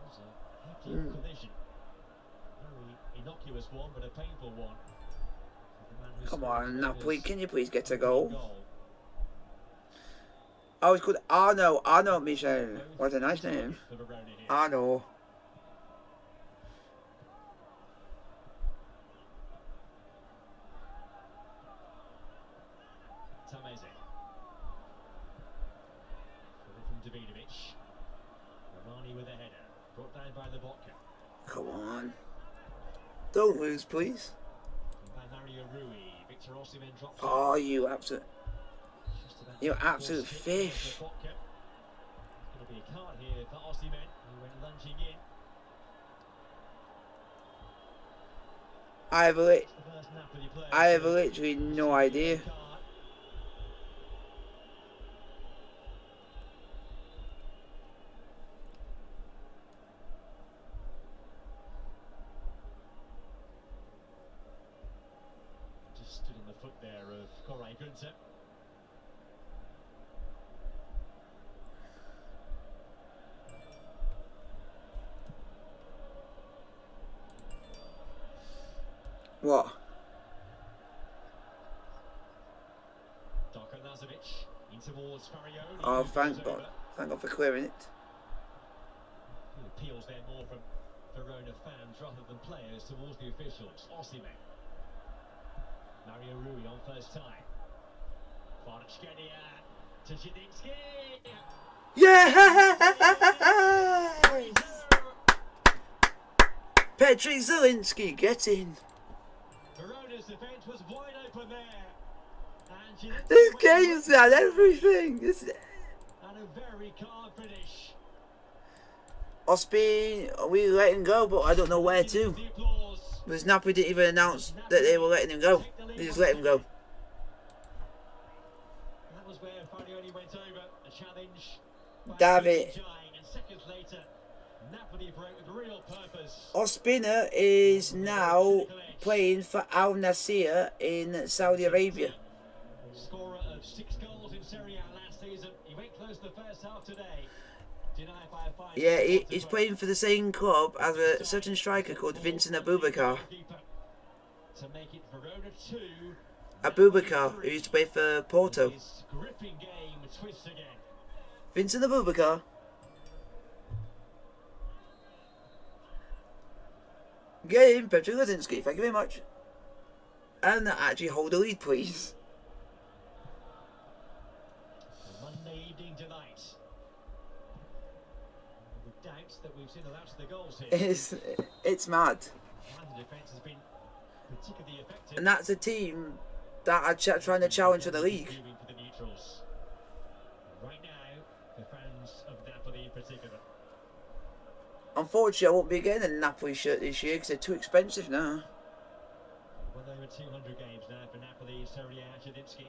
was a hefty collision. Very innocuous one, but a painful one. Come on, Napoli, can you please get a goal? Oh, it's called Arno Michel. What a nice name. Arno. Tameze. From Davidovic. Romani with a header. Brought down by the Vodka. Come on. Don't lose, please. Oh, you absolute fish. I have literally no idea. Just stood on the foot there of Corey Gunter. What? Oh, thank God. Thank God for clearing it. Appeals there more from Verona fans rather than players towards the officials. Osimhen. Mario Rui on first time. Kvaratskhelia to Zielinski. Yes! Petri Zielinski, get in. Verona's defence was wide open there. And This game's had everything. and a very calm finish. Ospin, we let him go, but I don't know where to. Because Napoli didn't even announce that they were letting him go. They just let him go. That was where Farioli went over. A challenge. David. And seconds later, Napoli broke with real purpose. Ospina is now playing for Al Nassr in Saudi Arabia. Scorer of 6 goals in Serie A last season. He went close the first half today. Yeah, he's playing for the same club as a certain striker called Vincent Abubakar. Abubakar, who used to play for Porto. Vincent Abubakar. Game, Petr Lezinski, thank you very much. And actually hold the lead, please. Monday evening tonight. The doubts that we've seen the goals here. It's mad. And the defence has been particularly effective. And that's a team that are trying to challenge for the league. For the neutrals. Right now, the fans of Napoli in particular. Unfortunately, I won't be getting a Napoli shirt this year because they're too expensive now. Well over 200 games now for Napoli, Serie A, Zielinski.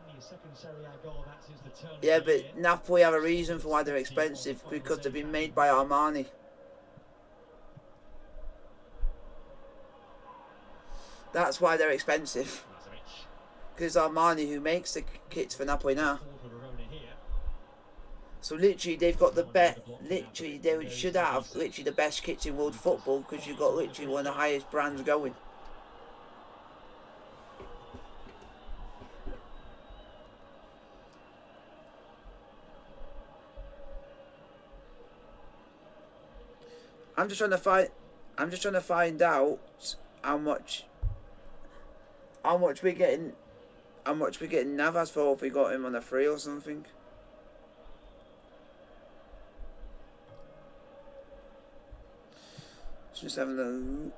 Only his second Serie A goal that since the turn. Yeah, but Napoli have a reason for why they're expensive, because they've been made by Armani. That's why they're expensive. Because Armani who makes the kits for Napoli now. So literally they've got the best, literally they should have literally the best kits in world football, because you've got literally one of the highest brands going. I'm just trying to find out how much we're getting Navas for, if we got him on a free or something. Just having a look.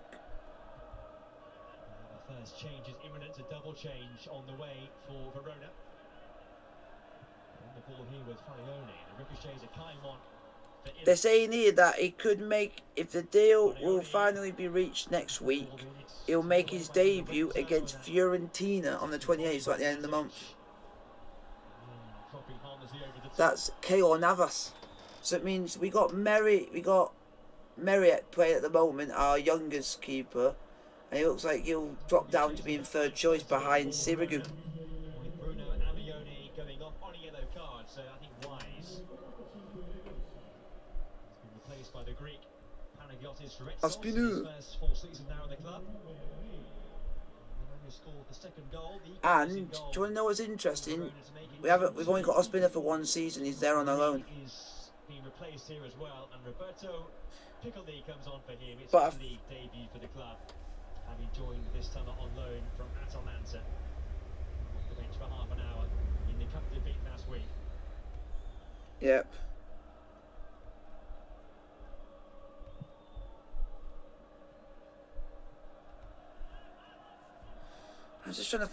The first change is imminent, a double change on the way for Verona. And the ball here with Farioli. The ricochets are kind on. They're saying here that he could make, if the deal will finally be reached next week, he'll make his debut against Fiorentina on the 28th, so at the end of the month. That's Keylor Navas. So it means we got Merritt playing at the moment, our youngest keeper, and it looks like he'll drop down to being third choice behind Sirigu. Bruno and Amioni going off on a yellow card, so I think wise. He's been replaced by the Greek Panagiotis Retsos, his first full season now in the club. Scored the second goal, and do you want to know what's interesting? We've only got Ospina for one season. He's there on a loan. He's been replaced here as well, and Roberto Piccoli comes on for him. It's But his league debut for the club, having joined this summer on loan from Atalanta. Off the bench for half an hour in the cup defeat last week. Yep. I was just trying to.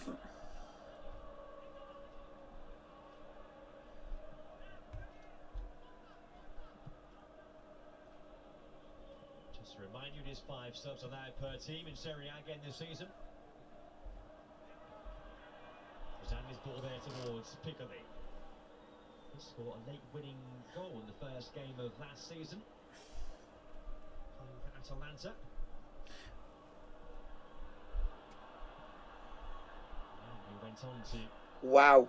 Just to remind you, it is 5 subs allowed per team in Serie A again this season. Zanni's ball there towards Piccoli. He scored a late winning goal in the first game of last season. Playing for Atalanta. Wow.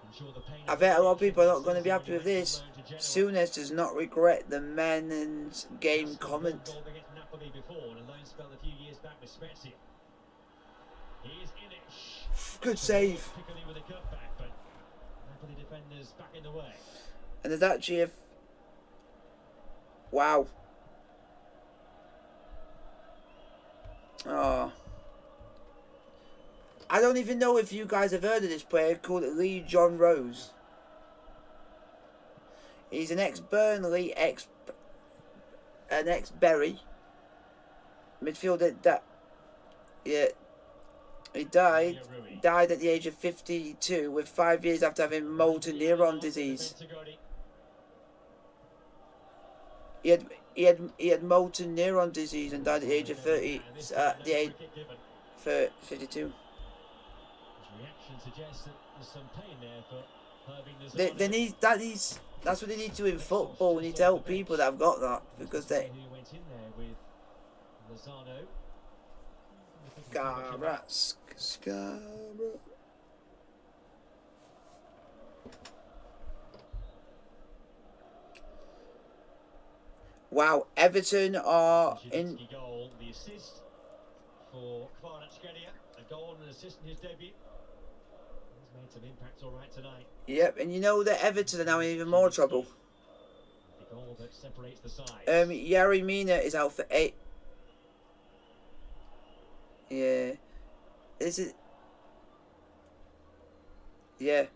I bet a lot of people are not going to be happy with this. Souness does not regret the men's game comment. fine spell a few years back with Spezia. Here's Inish. Good save. With a cutback, but Napoli defenders back in the way. And there's actually a... Wow. Oh. I don't even know if you guys have heard of this player called Lee John Rose. He's an ex-Burnley, ex-Bury midfielder that, yeah, he died at the age of 52 with 5 years after having motor neuron disease. He had motor neuron disease and died at the age of 30, at the age 52. That's what they need to do in football. We need to help people that have got that, because they... Scarborough. Wow, Everton are in... The assist for a goal and an assist in his debut. He's made some impact all right tonight. Yep, and you know that Everton are now in even more trouble. The goal that separates the sides. Yerry Mina is out for 8. Yeah. Is it? Yeah.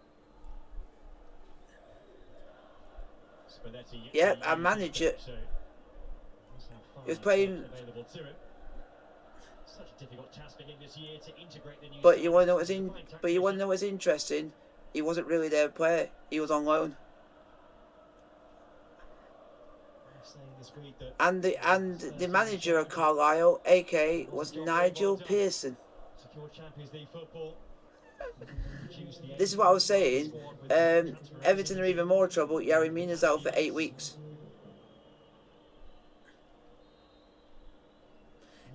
Yep, our manager. He was playing. But you want to know what's in? But you want to know what's interesting? He wasn't really their player. He was on loan. And the manager of Carlisle, aka, was Nigel Pearson. This is what I was saying. Everton are even more trouble. Yerry Mina's out for 8 weeks.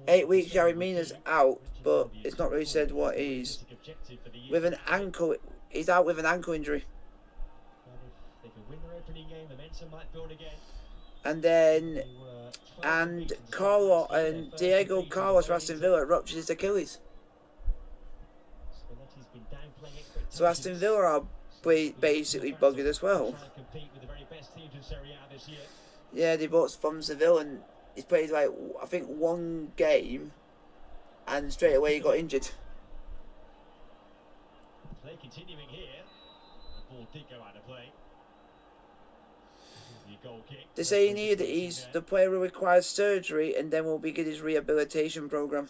8 weeks, Yerry Mina's out, but it's not really said what he's with an ankle. He's out with an ankle injury. And then, Diego Carlos for Aston Villa ruptured his Achilles. So Aston Villa are basically buggered as well. Yeah, they bought from Seville and he's played like, I think, 1 game and straight away he got injured. Play continuing here. The ball did go out of play. They're saying here that he's the player who requires surgery and then will begin his rehabilitation program.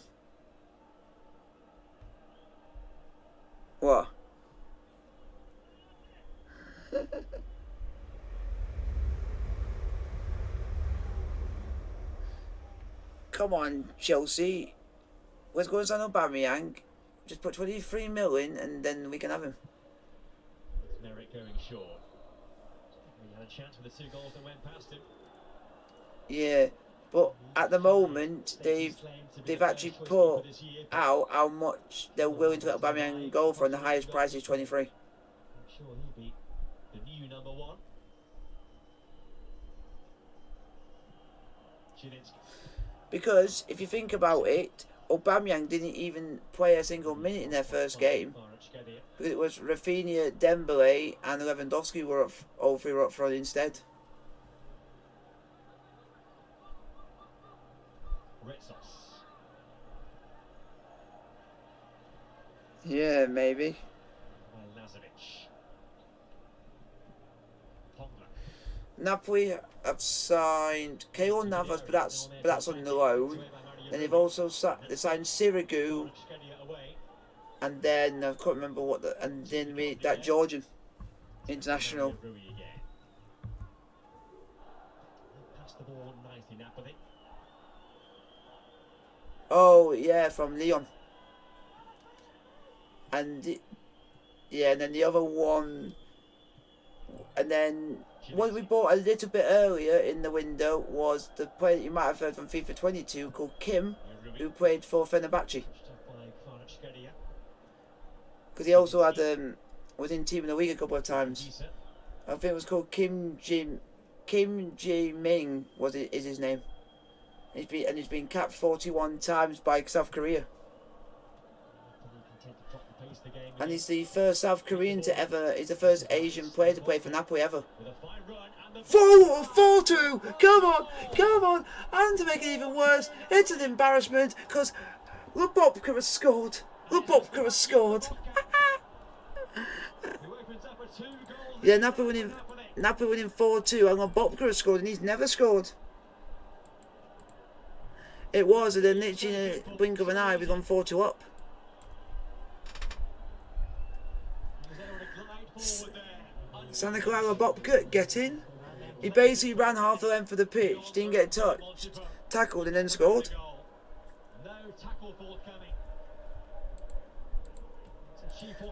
What? Come on, Chelsea. Let's go and sign Aubameyang. Just put 23 million and then we can have him. Merrick going short. He had a chance with the 2 goals that went past him. Yeah, but at the moment they've actually put out how much they're willing to let Aubameyang go for, and the highest price is 23. I'm sure he'll be the new number 1. Because if you think about it, Aubameyang didn't even play a single minute in their first game. Because it was Rafinha, Dembele and Lewandowski were all 3 were up front instead. Yeah, maybe. Napoli have signed Keylor Navas, but that's on the loan. Then they've also signed Sirigu, and then I can't remember what and then that Georgian international. Oh yeah, from Lyon. And yeah, and then the other one, and then what we bought a little bit earlier in the window was the player that you might have heard from FIFA 22 called Kim, who played for Fenerbahce. Because he also had was in Team of the Week a couple of times. I think it was called Kim Ji Ming is his name. He's been capped 41 times by South Korea. And he's the first South Korean to ever. He's the first Asian player to play for Napoli ever. 4-2. Come on. And to make it even worse, it's an embarrassment because Lubopka has scored. Yeah, Napoli winning 4-2, and Lubopka has scored, and he's never scored. It was, and then literally in a blink of an eye, we've gone 4-2 up. Santa Clara Lubopka, get in. He basically ran half the length of the pitch, didn't get touched, tackled, and then scored.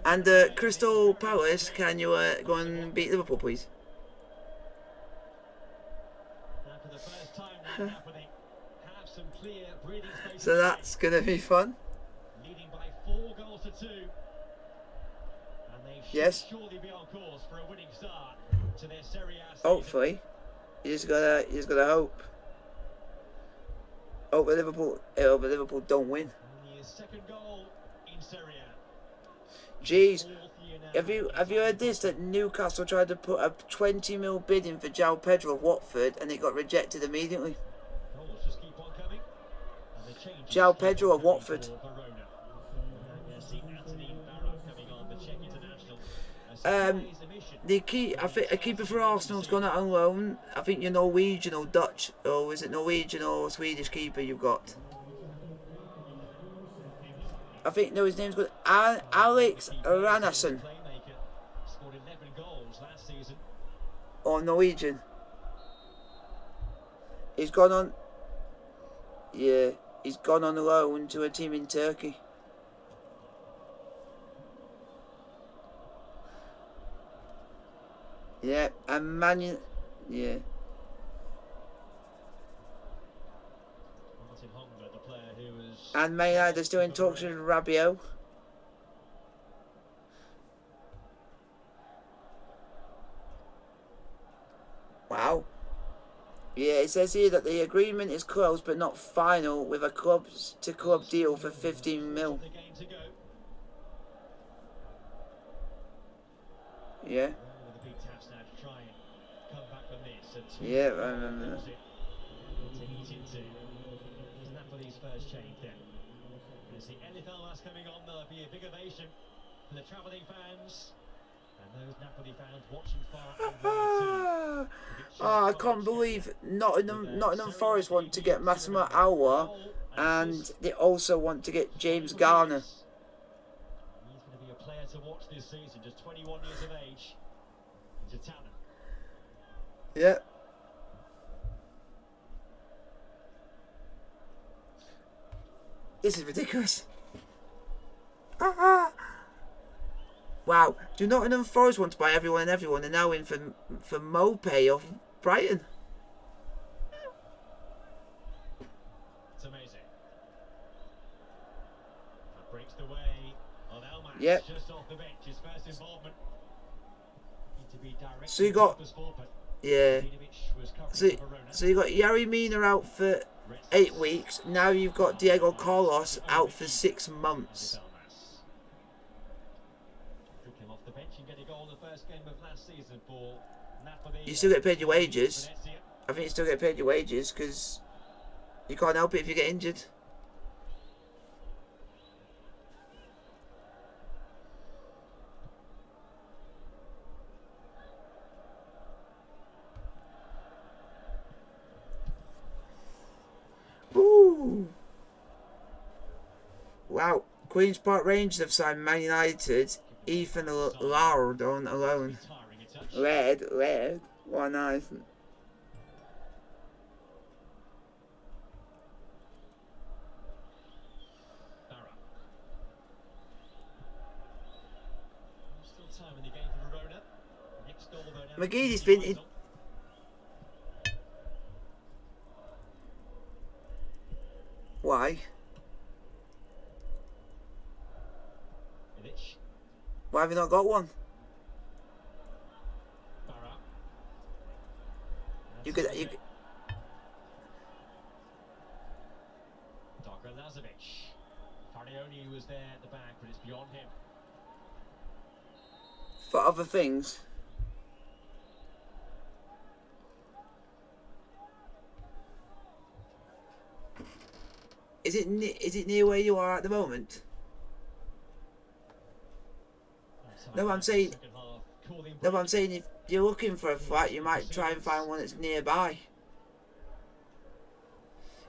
And Crystal Palace, can you go and beat Liverpool, please? So that's going to be fun. Yes. Hopefully. You just gotta hope. Hope that Liverpool don't win. Jeez, have you heard this? That Newcastle tried to put a 20 mil bid in for João Pedro of Watford, and it got rejected immediately. João Pedro of Watford. A keeper for Arsenal's gone out on loan. I think you're Norwegian or Dutch, or is it Norwegian or Swedish keeper you've got? I think his name's good. Alex Ranason. Or Norwegian. He's gone on. Yeah, he's gone on loan to a team in Turkey. Yeah, and yeah. And Man United are still in talks with Rabiot. Wow. Yeah, it says here that the agreement is close but not final, with a club-to-club deal for 15 mil. Yeah. Yeah, I remember that. Napoli's first change then. As the NFL is coming on, there'll be a big ovation for the travelling fans and those Napoli fans watching far. Oh, I can't believe Nottingham Forest want to get Massimo Alwa, and they also want to get James Garner. He's going to be a player to watch this season, just 21 years of age. He's a talent. Yeah. This is ridiculous. Wow. Do Nottingham Forest want to buy everyone and everyone? They're now in for Mopey of Brighton. It's amazing. That breaks the way on Elmas. Yep. Just off the bench, his first involvement. So you got, yeah. So you got Yari Mina out for 8 weeks. Now you've got Diego Carlos out for 6 months. You still get paid your wages. I think you still get paid your wages because you can't help it if you get injured. Ooh. Wow. Queen's Park Rangers have signed Man United. Ethan Lard on alone. Red. Why nice. McGee's been. Why? Why have you not got one? Ione was there at the back, but it's beyond him. For other things. Is it near where you are at the moment? No, I'm saying. No, I'm saying if you're looking for a flat, you might try and find one that's nearby.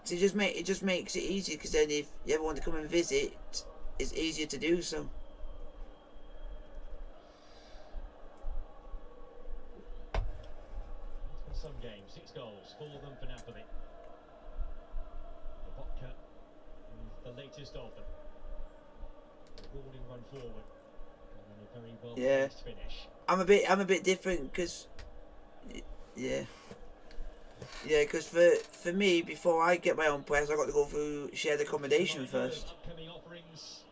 So it just makes it easy, because then if you ever want to come and visit, it's easier to do so. Some games, 6 goals, 4 of them for Napoli. The vodka, the latest of them. The rewarding run forward, and a very well placed finish. I'm a bit different, because because for me, before I get my own place, I got to go through shared accommodation first. Upcoming offerings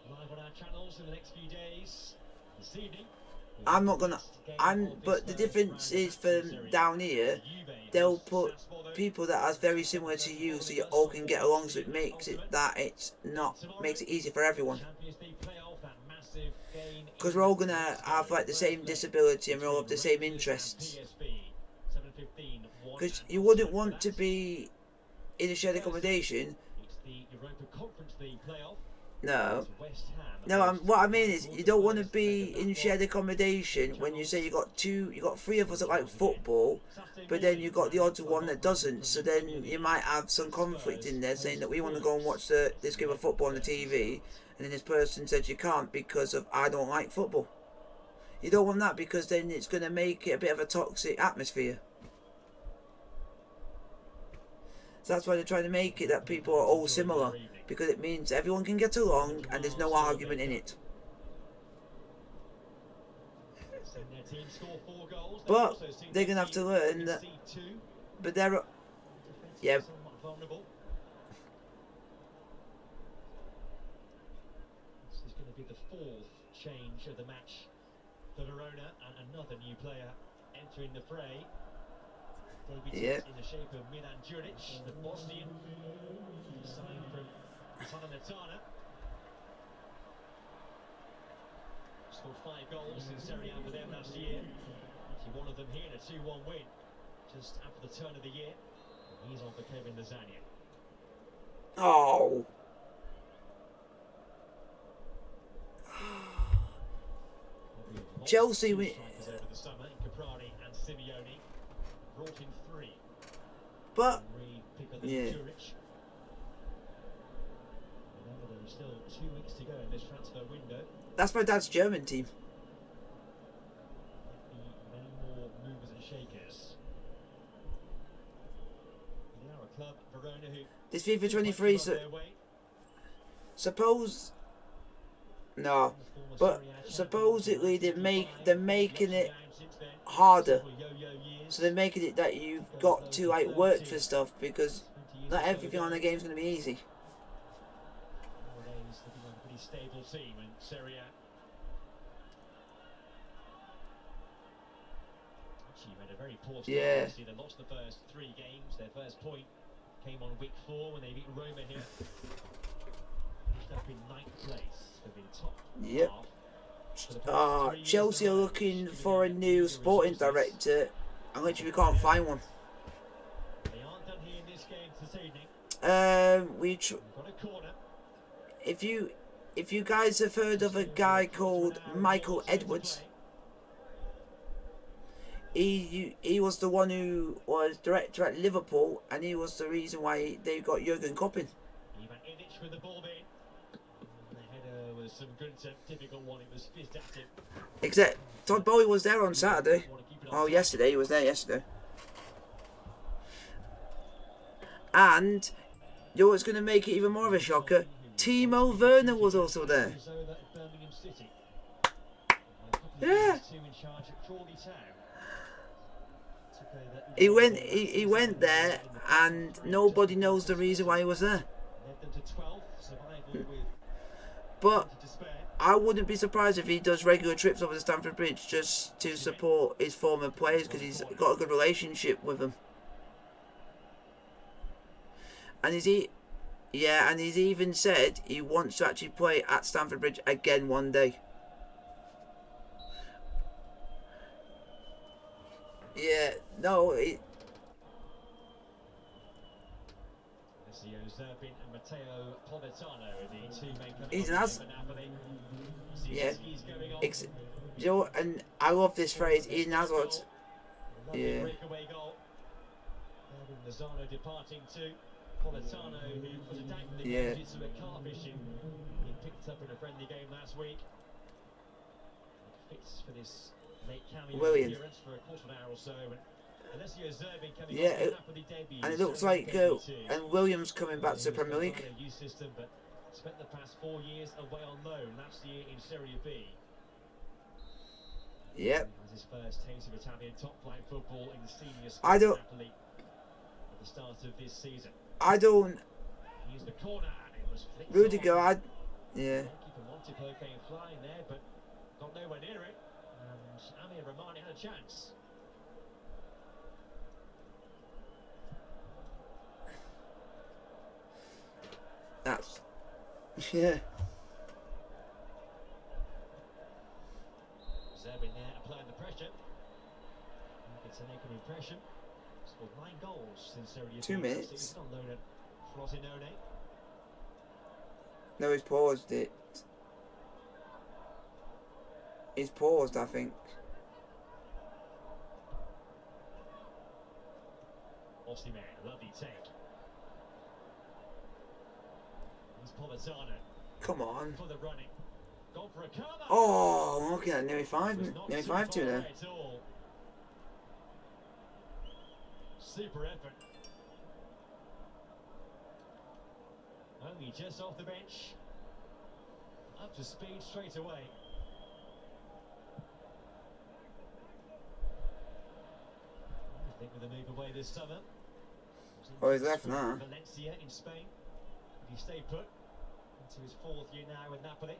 live on our channels in the next few days. This evening, but the difference is, for down here, they'll put people that are very similar to you, so you all can get along. So it makes it easy for everyone. Because we're all gonna have like the same disability, and we all have the same interests. Because you wouldn't want to be in a shared accommodation. No, what I mean is, you don't want to be in shared accommodation when you say you got 3 of us that like football, but then you got the odd one that doesn't. So then you might have some conflict in there, saying that we want to go and watch this game of football on the TV, and then this person says you can't because of I don't like football. You don't want that, because then it's going to make it a bit of a toxic atmosphere. So that's why they're trying to make it that people are all similar, because it means everyone can get along and there's no argument in it. But they're going to have to learn that. But they're... Yeah. This is going to be the 4th change of the match for Verona, and another new player entering the fray. Yeah. In the shape of Milan Juric, the Bosnian, signed from Salernitana. Scored 5 goals in Serie A for them last year. Actually, one of them here in a 2-1 win, just after the turn of the year. And he's on for Kevin Lasagna. Oh. Chelsea over the summer in Caprari and Simeone. Brought in 3. But yeah. Remember, there are still 2 weeks to go in this transfer window. That's my dad's German team. Many more movers and shakers. They are a club, Verona, who this FIFA 23, but supposedly they're making it harder. So they're making it that you've got to like work for stuff, because not everything on the game is going to be easy. Nowadays, looking like a pretty stable team in Serie A. Actually, made a very poor start. Yeah. They lost the first 3 games. Their first point came on week 4 when they beat Roma here. Finished up in 9th place. They've been top. Yep. Chelsea are looking for a new sporting director, and literally we can't find one. They aren't done here in this game this evening. If you guys have heard of a guy called Michael Edwards, he was the one who was director at Liverpool, and he was the reason why they got Jurgen Klopp in. With the ball in. The header was some good typical one. It was fizzed at him. Except Todd Bowie was there on Saturday. Oh, yesterday. He was there yesterday. And you know what's going to make it even more of a shocker? Timo Werner was also there. Yeah. He went there, and nobody knows the reason why he was there. But I wouldn't be surprised if he does regular trips over to Stamford Bridge just to support his former players, because he's got a good relationship with them. And Yeah, and he's even said he wants to actually play at Stamford Bridge again one day. Yeah, no, it... He's an ass. Yeah. You know, and I love this phrase, he's an asshole. Yeah. Yeah. He picked up in a friendly game last week. Fits for this late cameo appearance for a quarter of an hour or so. Yeah, and it looks like and Williams coming back to the Premier League. System, but spent the past 4 years away on loan. Last year in Serie B. Yep. His first taste of Italian top-flight football in the senior I don't. Napoli at the start of this season. I don't. He's the corner. It was Rudiger, yeah. Keeper Montipo came flying there, but got nowhere near it. And Amir Romani had a chance. That's yeah. Zerbin there applying the pressure. It's an equal impression. Scored 9 goals since Serie B. 2 minutes. He's on loan at Frosinone. No, he's paused it. He's paused, I think. Osimhen, lovely take. Here's Politano. Come on. For the running. Gone for a cover. Oh, I'm looking at nearly 5-2 there. Super effort. Only just off the bench. Up to speed straight away. I think with a move away this summer. Oh, he's left now. Valencia in Spain. He stayed put into his 4th year now with Napoli.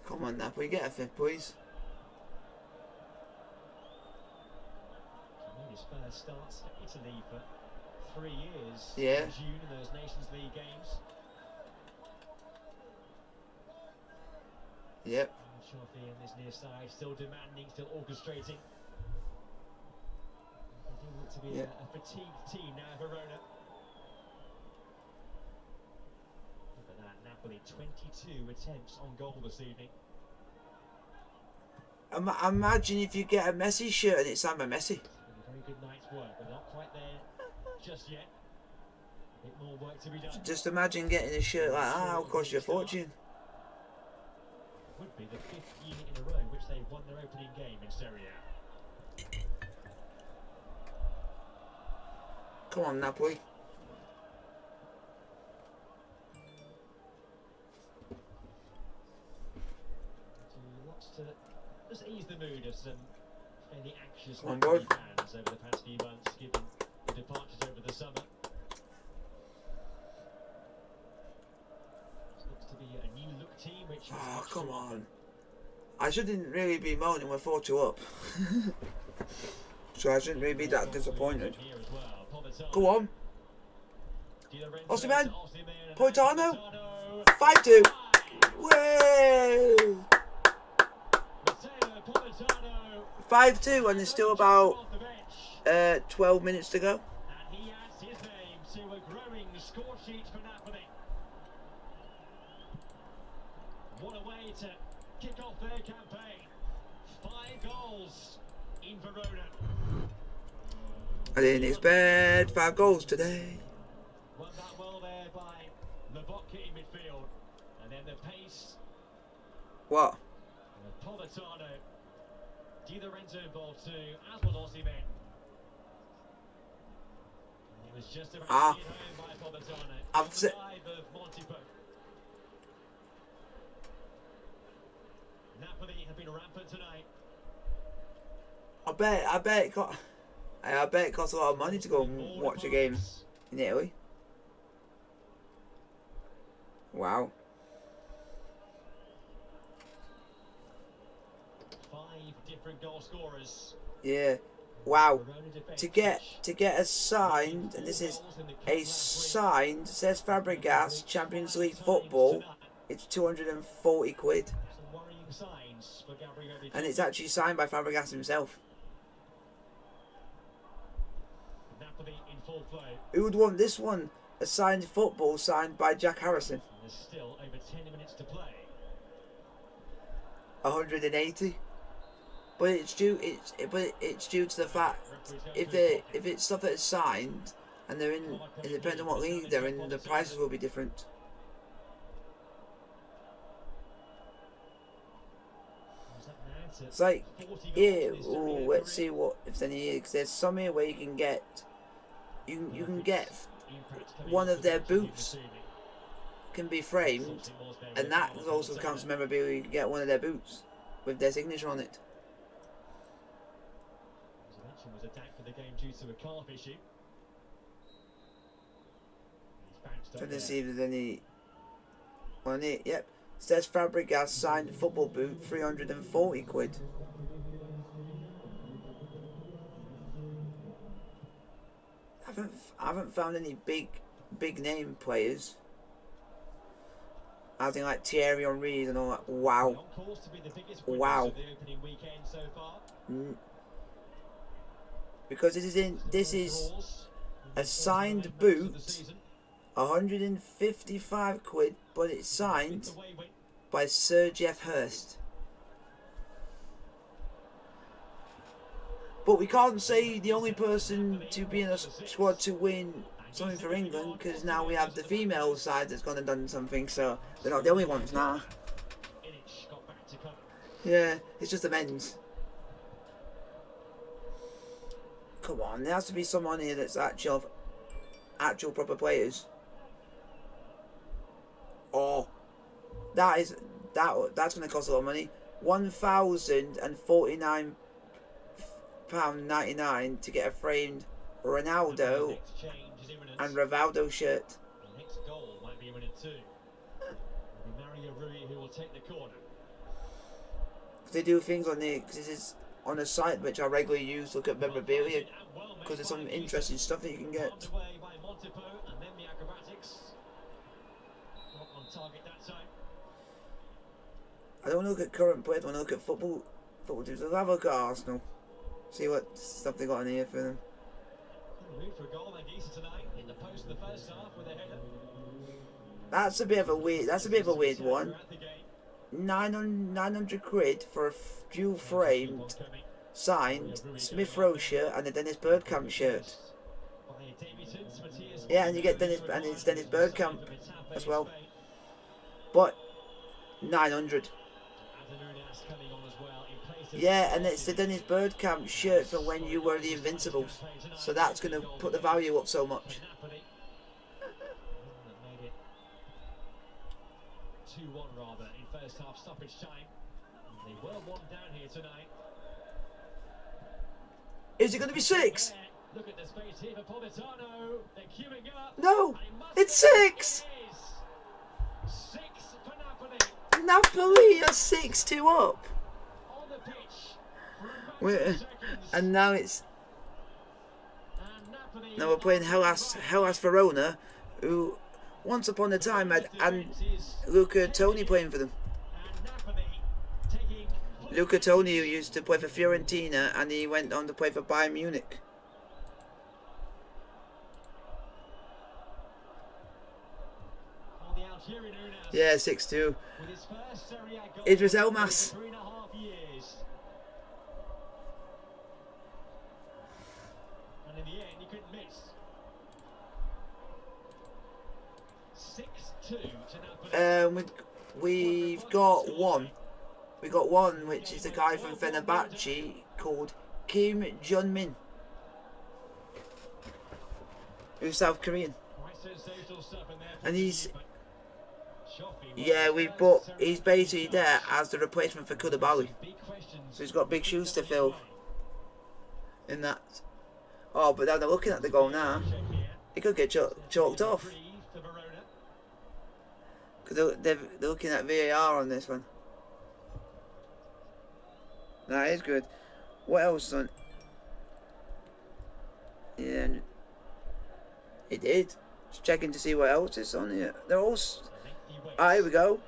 Come on, Napoli, get a 5th, please. His first starts for Italy for 3 years. Yeah. In June in those Nations League games. Yep. Chaffee on this near side, still demanding, still orchestrating. They look to be a fatigued team now, Verona. Look at that, Napoli 22 attempts on goal this evening. Imagine if you get a Messi shirt and it's Simon Messi. A very good night's work, but not quite there just yet. A bit more work to be done. Just imagine getting a shirt like that, it'll cost you a fortune. Would be the 5th year in a row which they won their opening game in Serie A. Come on, Napoli. Lots to just ease the mood of some fairly anxious fans over the past few months, given the departures over the summer. Looks to be a new look team which oh, come on. I shouldn't really be moaning, we're 4-2 up. So I shouldn't really be that disappointed. Go on. Osimhen. Politano. 5-2. Woo! 5-2 and there's still about 12 minutes to go. And he adds his name to a growing score sheet for Napoli. What a way to kick off their campaign. 5 goals in Verona. I didn't expect 5 goals today. Won that well there by Lobotka in midfield. And then the pace. What? Politano. Di Lorenzo involved too, as was Osimhen. It was just about to get home by Politano. I've said. Of Montipo. Napoli have been rampant tonight. I bet it costs a lot of money to go and watch a game in Italy. Wow. 5 different goal scorers. Yeah. Wow. To get a signed, and this is a signed, says Fabregas Champions League football, it's 240 quid. And it's actually signed by Fabregas himself. Who would want this one? A signed football signed by Jack Harrison. There's still over 10 minutes to play. 180. But it's due to the fact if it's stuff that is signed and they're in, it depends on what league they're in, the prices will be different. It's like here, ooh, let's see what if any here, because there's some here where you can get one of their boots can be framed, and that also counts as memorabilia. You can get one of their boots with their signature on it. Was attacked for the game due to a calf issue. Trying to see if there's any on it. Yep, says Fabregas signed football boot, 340 quid. I haven't found any big name players. I think like Thierry Henry and all that. Wow. Wow. Because this is a signed boot, 155 quid, but it's signed by Sir Geoff Hurst. But we can't say the only person to be in a squad to win something for England, because now we have the female side that's gone and done something, so they're not the only ones now. Yeah, it's just the men's. Come on, there has to be someone here that's actual proper players. Oh, that's going to cost a lot of money. £1,049.99 to get a framed Ronaldo and Rivaldo shirt. The next goal might be a minute too. Mario Rui who will take the corner. They do things on the, because this is on a site which I regularly use to look at memorabilia, because there's some interesting stuff that you can get. I don't look at current players, I want to look at football teams. I'll have a look at Arsenal. See what stuff they got in here for them. That's a bit of a weird one. 900 quid for a dual framed signed Smith Rowe shirt and a Dennis Bergkamp shirt. Yeah, and you get Dennis, and it's Dennis Bergkamp as well. But 900. Yeah, and it's the Dennis Bergkamp shirt from when you were the Invincibles. So that's going to put the value up so much. 2-1 rather in first half stoppage time. They were one down here tonight. Is it going to be 6? Look at the space here for Politano. They're queuing up. No, it's 6. 6 for Napoli. Napoli are 6-2 up. On the pitch. And now it's. Now we're playing Hellas Verona, who once upon a time had Luca Toni playing for them. Luca Toni, who used to play for Fiorentina, and he went on to play for Bayern Munich. Yeah, 6-2. Idris Elmas. And in the end, he couldn't miss. 6-2 to Napoli. We've got one. We got one, which is a guy from Fenerbahce called Kim Jun-min, who's South Korean, and he's he's basically there as the replacement for Koulibaly, so he's got big shoes to fill in that. Oh, but now they're looking at the goal now. He could get chalked off because they're looking at VAR on this one. That is good. What else on? He did. Just checking to see what else is on here. They're all... Ah, here we go.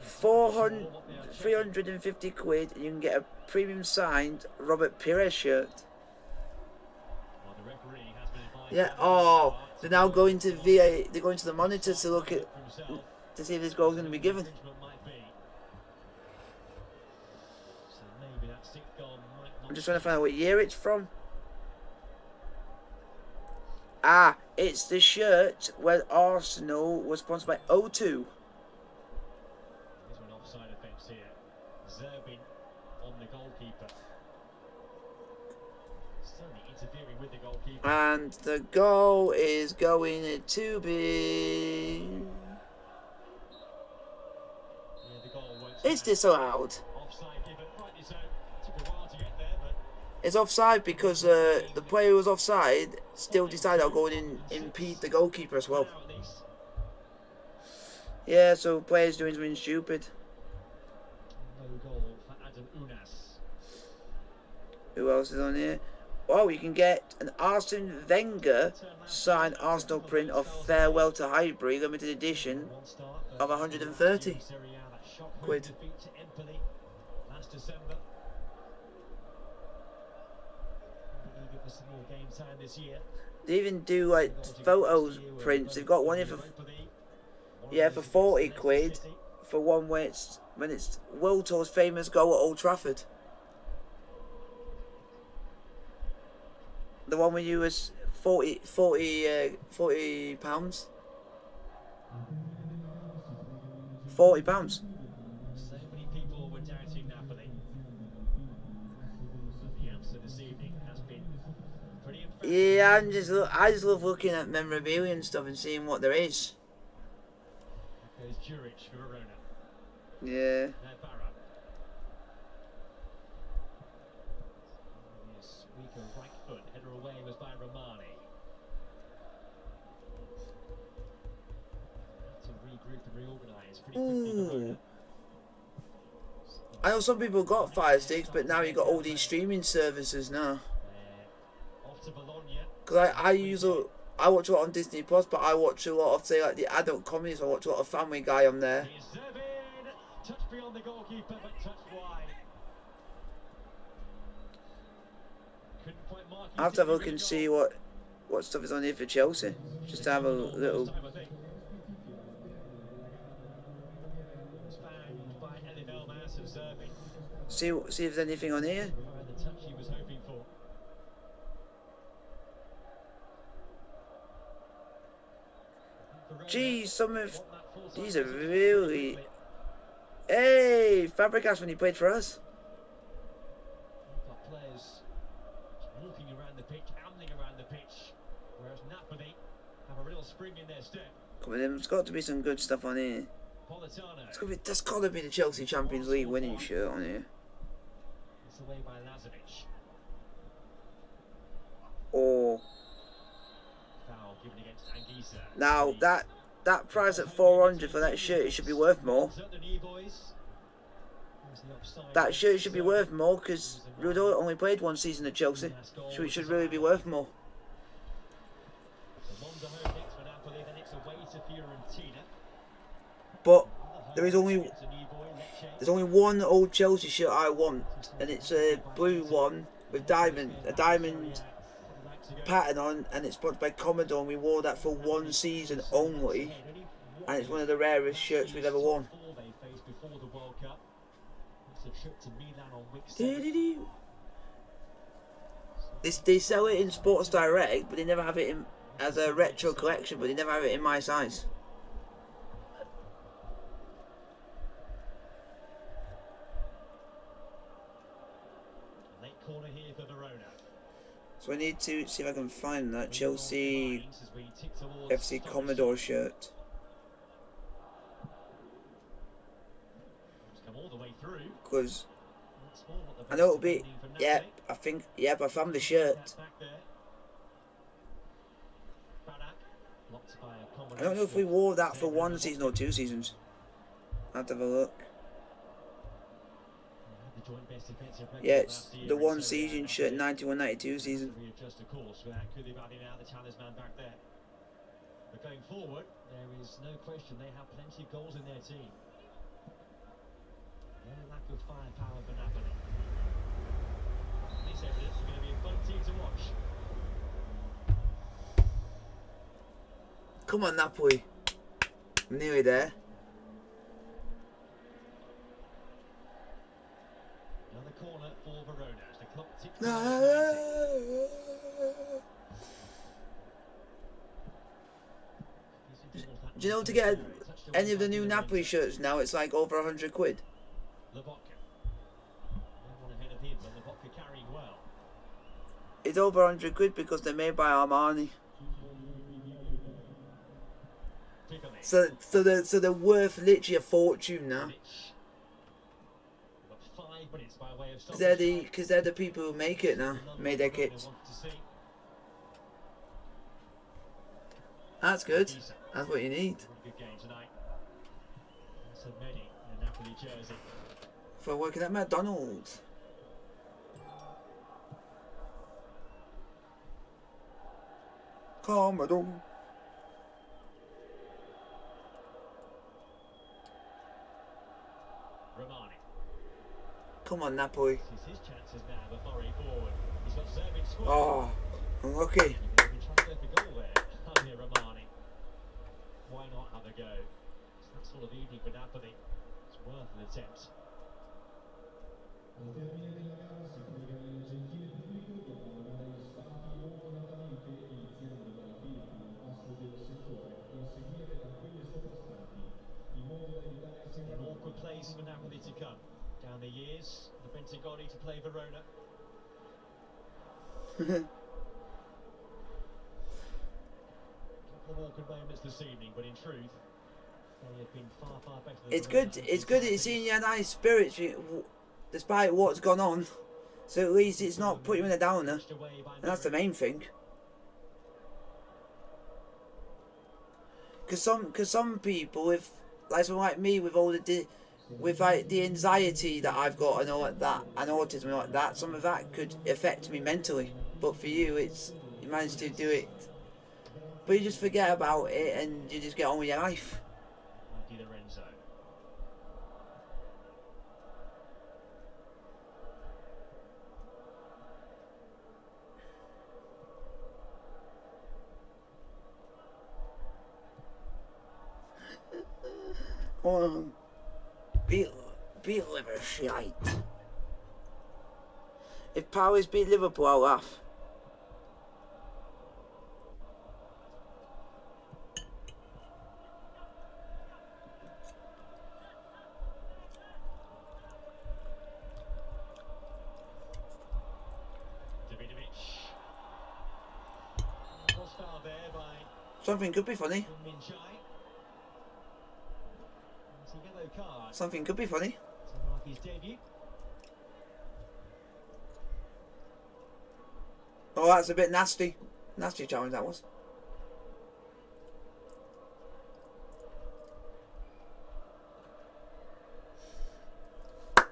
350 quid and you can get a premium signed Robert Pires shirt. Yeah, oh, they're now going to VA, they're going to the monitor to look at, to see if this goal is going to be given. I'm just trying to find out what year it's from. Ah, it's the shirt where Arsenal was sponsored by O2. And the goal is going to be... It's disallowed. It's offside because the player who was offside still decided I'll go in and impede the goalkeeper as well. Yeah, so players doing something stupid. Who else is on here? Oh, you can get an Arsene Wenger signed Arsenal print of Farewell to Highbury limited edition of 130 quid. They even do like photos prints. They've got one here for, yeah, for 40 quid for one when it's World Tour's famous goal at Old Trafford. The one where you was 40 pounds. 40 pounds. So many people were doubting Napoli. The answer this evening has been pretty emphatic. Yeah, I just love looking at memorabilia and stuff and seeing what there is. There's Juric for Verona. Yeah. Right foot, header away was by Romani. To regroup and reorganise pretty quickly. I know some people got Fire Sticks, but now you got all these streaming services now. Off to Bologna. Because I watch a lot on Disney Plus, but I watch a lot of, say, like the adult comedies. I watch a lot of Family Guy on there. Touch beyond the goalkeeper, but touch wide. I'll have to have a look and see what stuff is on here for Chelsea. Just to have a little... See if there's anything on here. Geez, some of these are really... Hey, Fabregas when he played for us. Walking around the pitch, ambling around the pitch, whereas Napoli have a real spring in their step. Come on, there's got to be some good stuff on here. That's got to be the Chelsea Champions League winning shirt on here. It's away by Lazovic. Or Foul given against Anguissa. Now that price at 400 for that shirt, it should be worth more. That shirt should be worth more because Rudo only played one season at Chelsea, so it should really be worth more. But there's only one old Chelsea shirt I want, and it's a blue one with a diamond pattern on, and it's sponsored by Commodore, and we wore that for one season only, and it's one of the rarest shirts we've ever worn. They sell it in Sports Direct, but they never have it in as a retro collection, but they never have it in my size. Late corner here for Verona. So I need to see if I can find that Chelsea FC Commodore shirt. Because I know it'll be, yeah, I think, yeah, but I found the shirt. I don't know if we wore that for one season or 2 seasons. I'll have to have a look. Yeah, it's the one season shirt, 91-92 season. But going forward, there is no question they have plenty of goals in their team. No lack of firepower for Napoli. This evidence is going to be a fun team to watch. Come on, Napoli. I'm nearly there. Another corner for Verona. The clock ticks. Do you know, to get any of the new Napoli shirts now, it's like over 100 quid. It's over 100 quid because they're made by Armani. So they're worth literally a fortune now. Because they're the people who make it now, made their kits. That's good. That's what you need. For working at McDonald's. Come on. Come on, Napoli. Oh, unlucky. Why not have a go? It's that sort of evening for Napoli. It's worth an attempt. An awkward place for Napoli to come. Down the years, the Bentegodi to play Verona. Couple of awkward moments this evening, but in truth, they have been far, far better than It's good that seeing you nice spirits despite what's gone on. So at least it's not put you in a downer. And that's the main thing. Because some people with like someone like me with all the the anxiety that I've got and all like that and autism and all like that, some of that could affect me mentally. But for you, you managed to do it. But you just forget about it and you just get on with your life. Beat Liverpool shite. If Palace beat Liverpool, I'll laugh. Something could be funny. Something could be funny. Oh, that's a bit nasty. Nasty challenge that was.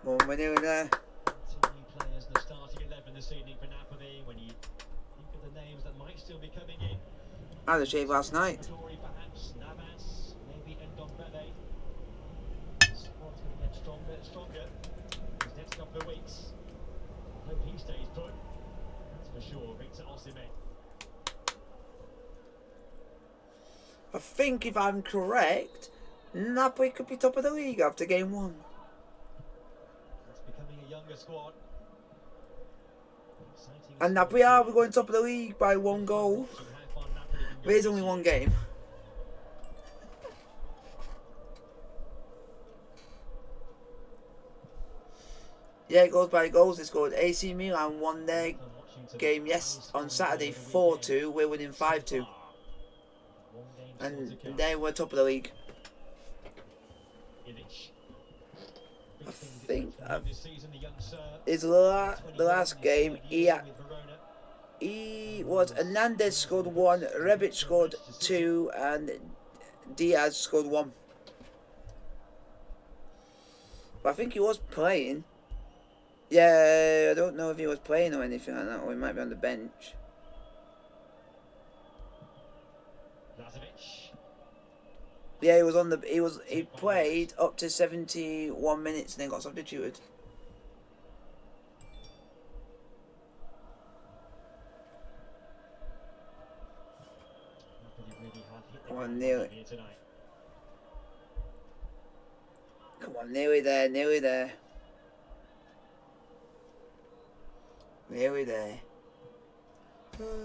One minute there. Two new players in the starting 11 this evening for Napoli. When you think of the names that might still be coming in. I had a shave last night. Perhaps Navas, maybe Ndombele. Squad's going to get stronger and stronger these next couple of weeks. Hope he stays put. That's for sure. Victor Osimhen. I think if I'm correct, Napoli could be top of the league after game 1. It's becoming a younger squad. And Napoli are going top of the league by 1 goal. There's only 1 game. Yeah, it goes by goals. They scored. AC Milan won their game on Saturday 4-2. We're winning 5-2. And they were top of the league. I think it's the last game. He was Hernandez scored 1, Rebic scored 2, and Diaz scored 1. But I think he was playing. Yeah, I don't know if he was playing or anything like that, or he might be on the bench. Yeah, he played up to 71 minutes and then got substituted. Come on, nearly. Come on, nearly there, nearly there. Nearly there. Dying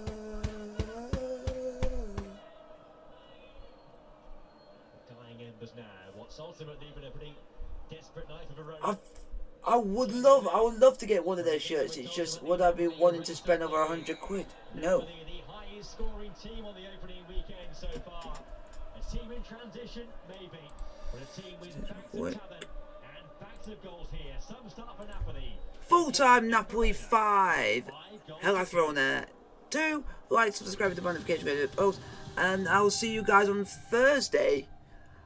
embers now. What's ultimately been a pretty desperate night for Verona. I would love to get one of their shirts. It's just, would I be wanting to spend over 100 quid? No. The highest scoring team on the opening weekend so far. A team in transition, maybe, but a team with back to talent and back to goals here. Some start for Napoli. Full-time Napoli 5. Hellas Verona 2. Like, subscribe to the notification post, and I will see you guys on Thursday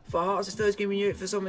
for Hearts' first game in Europe for some.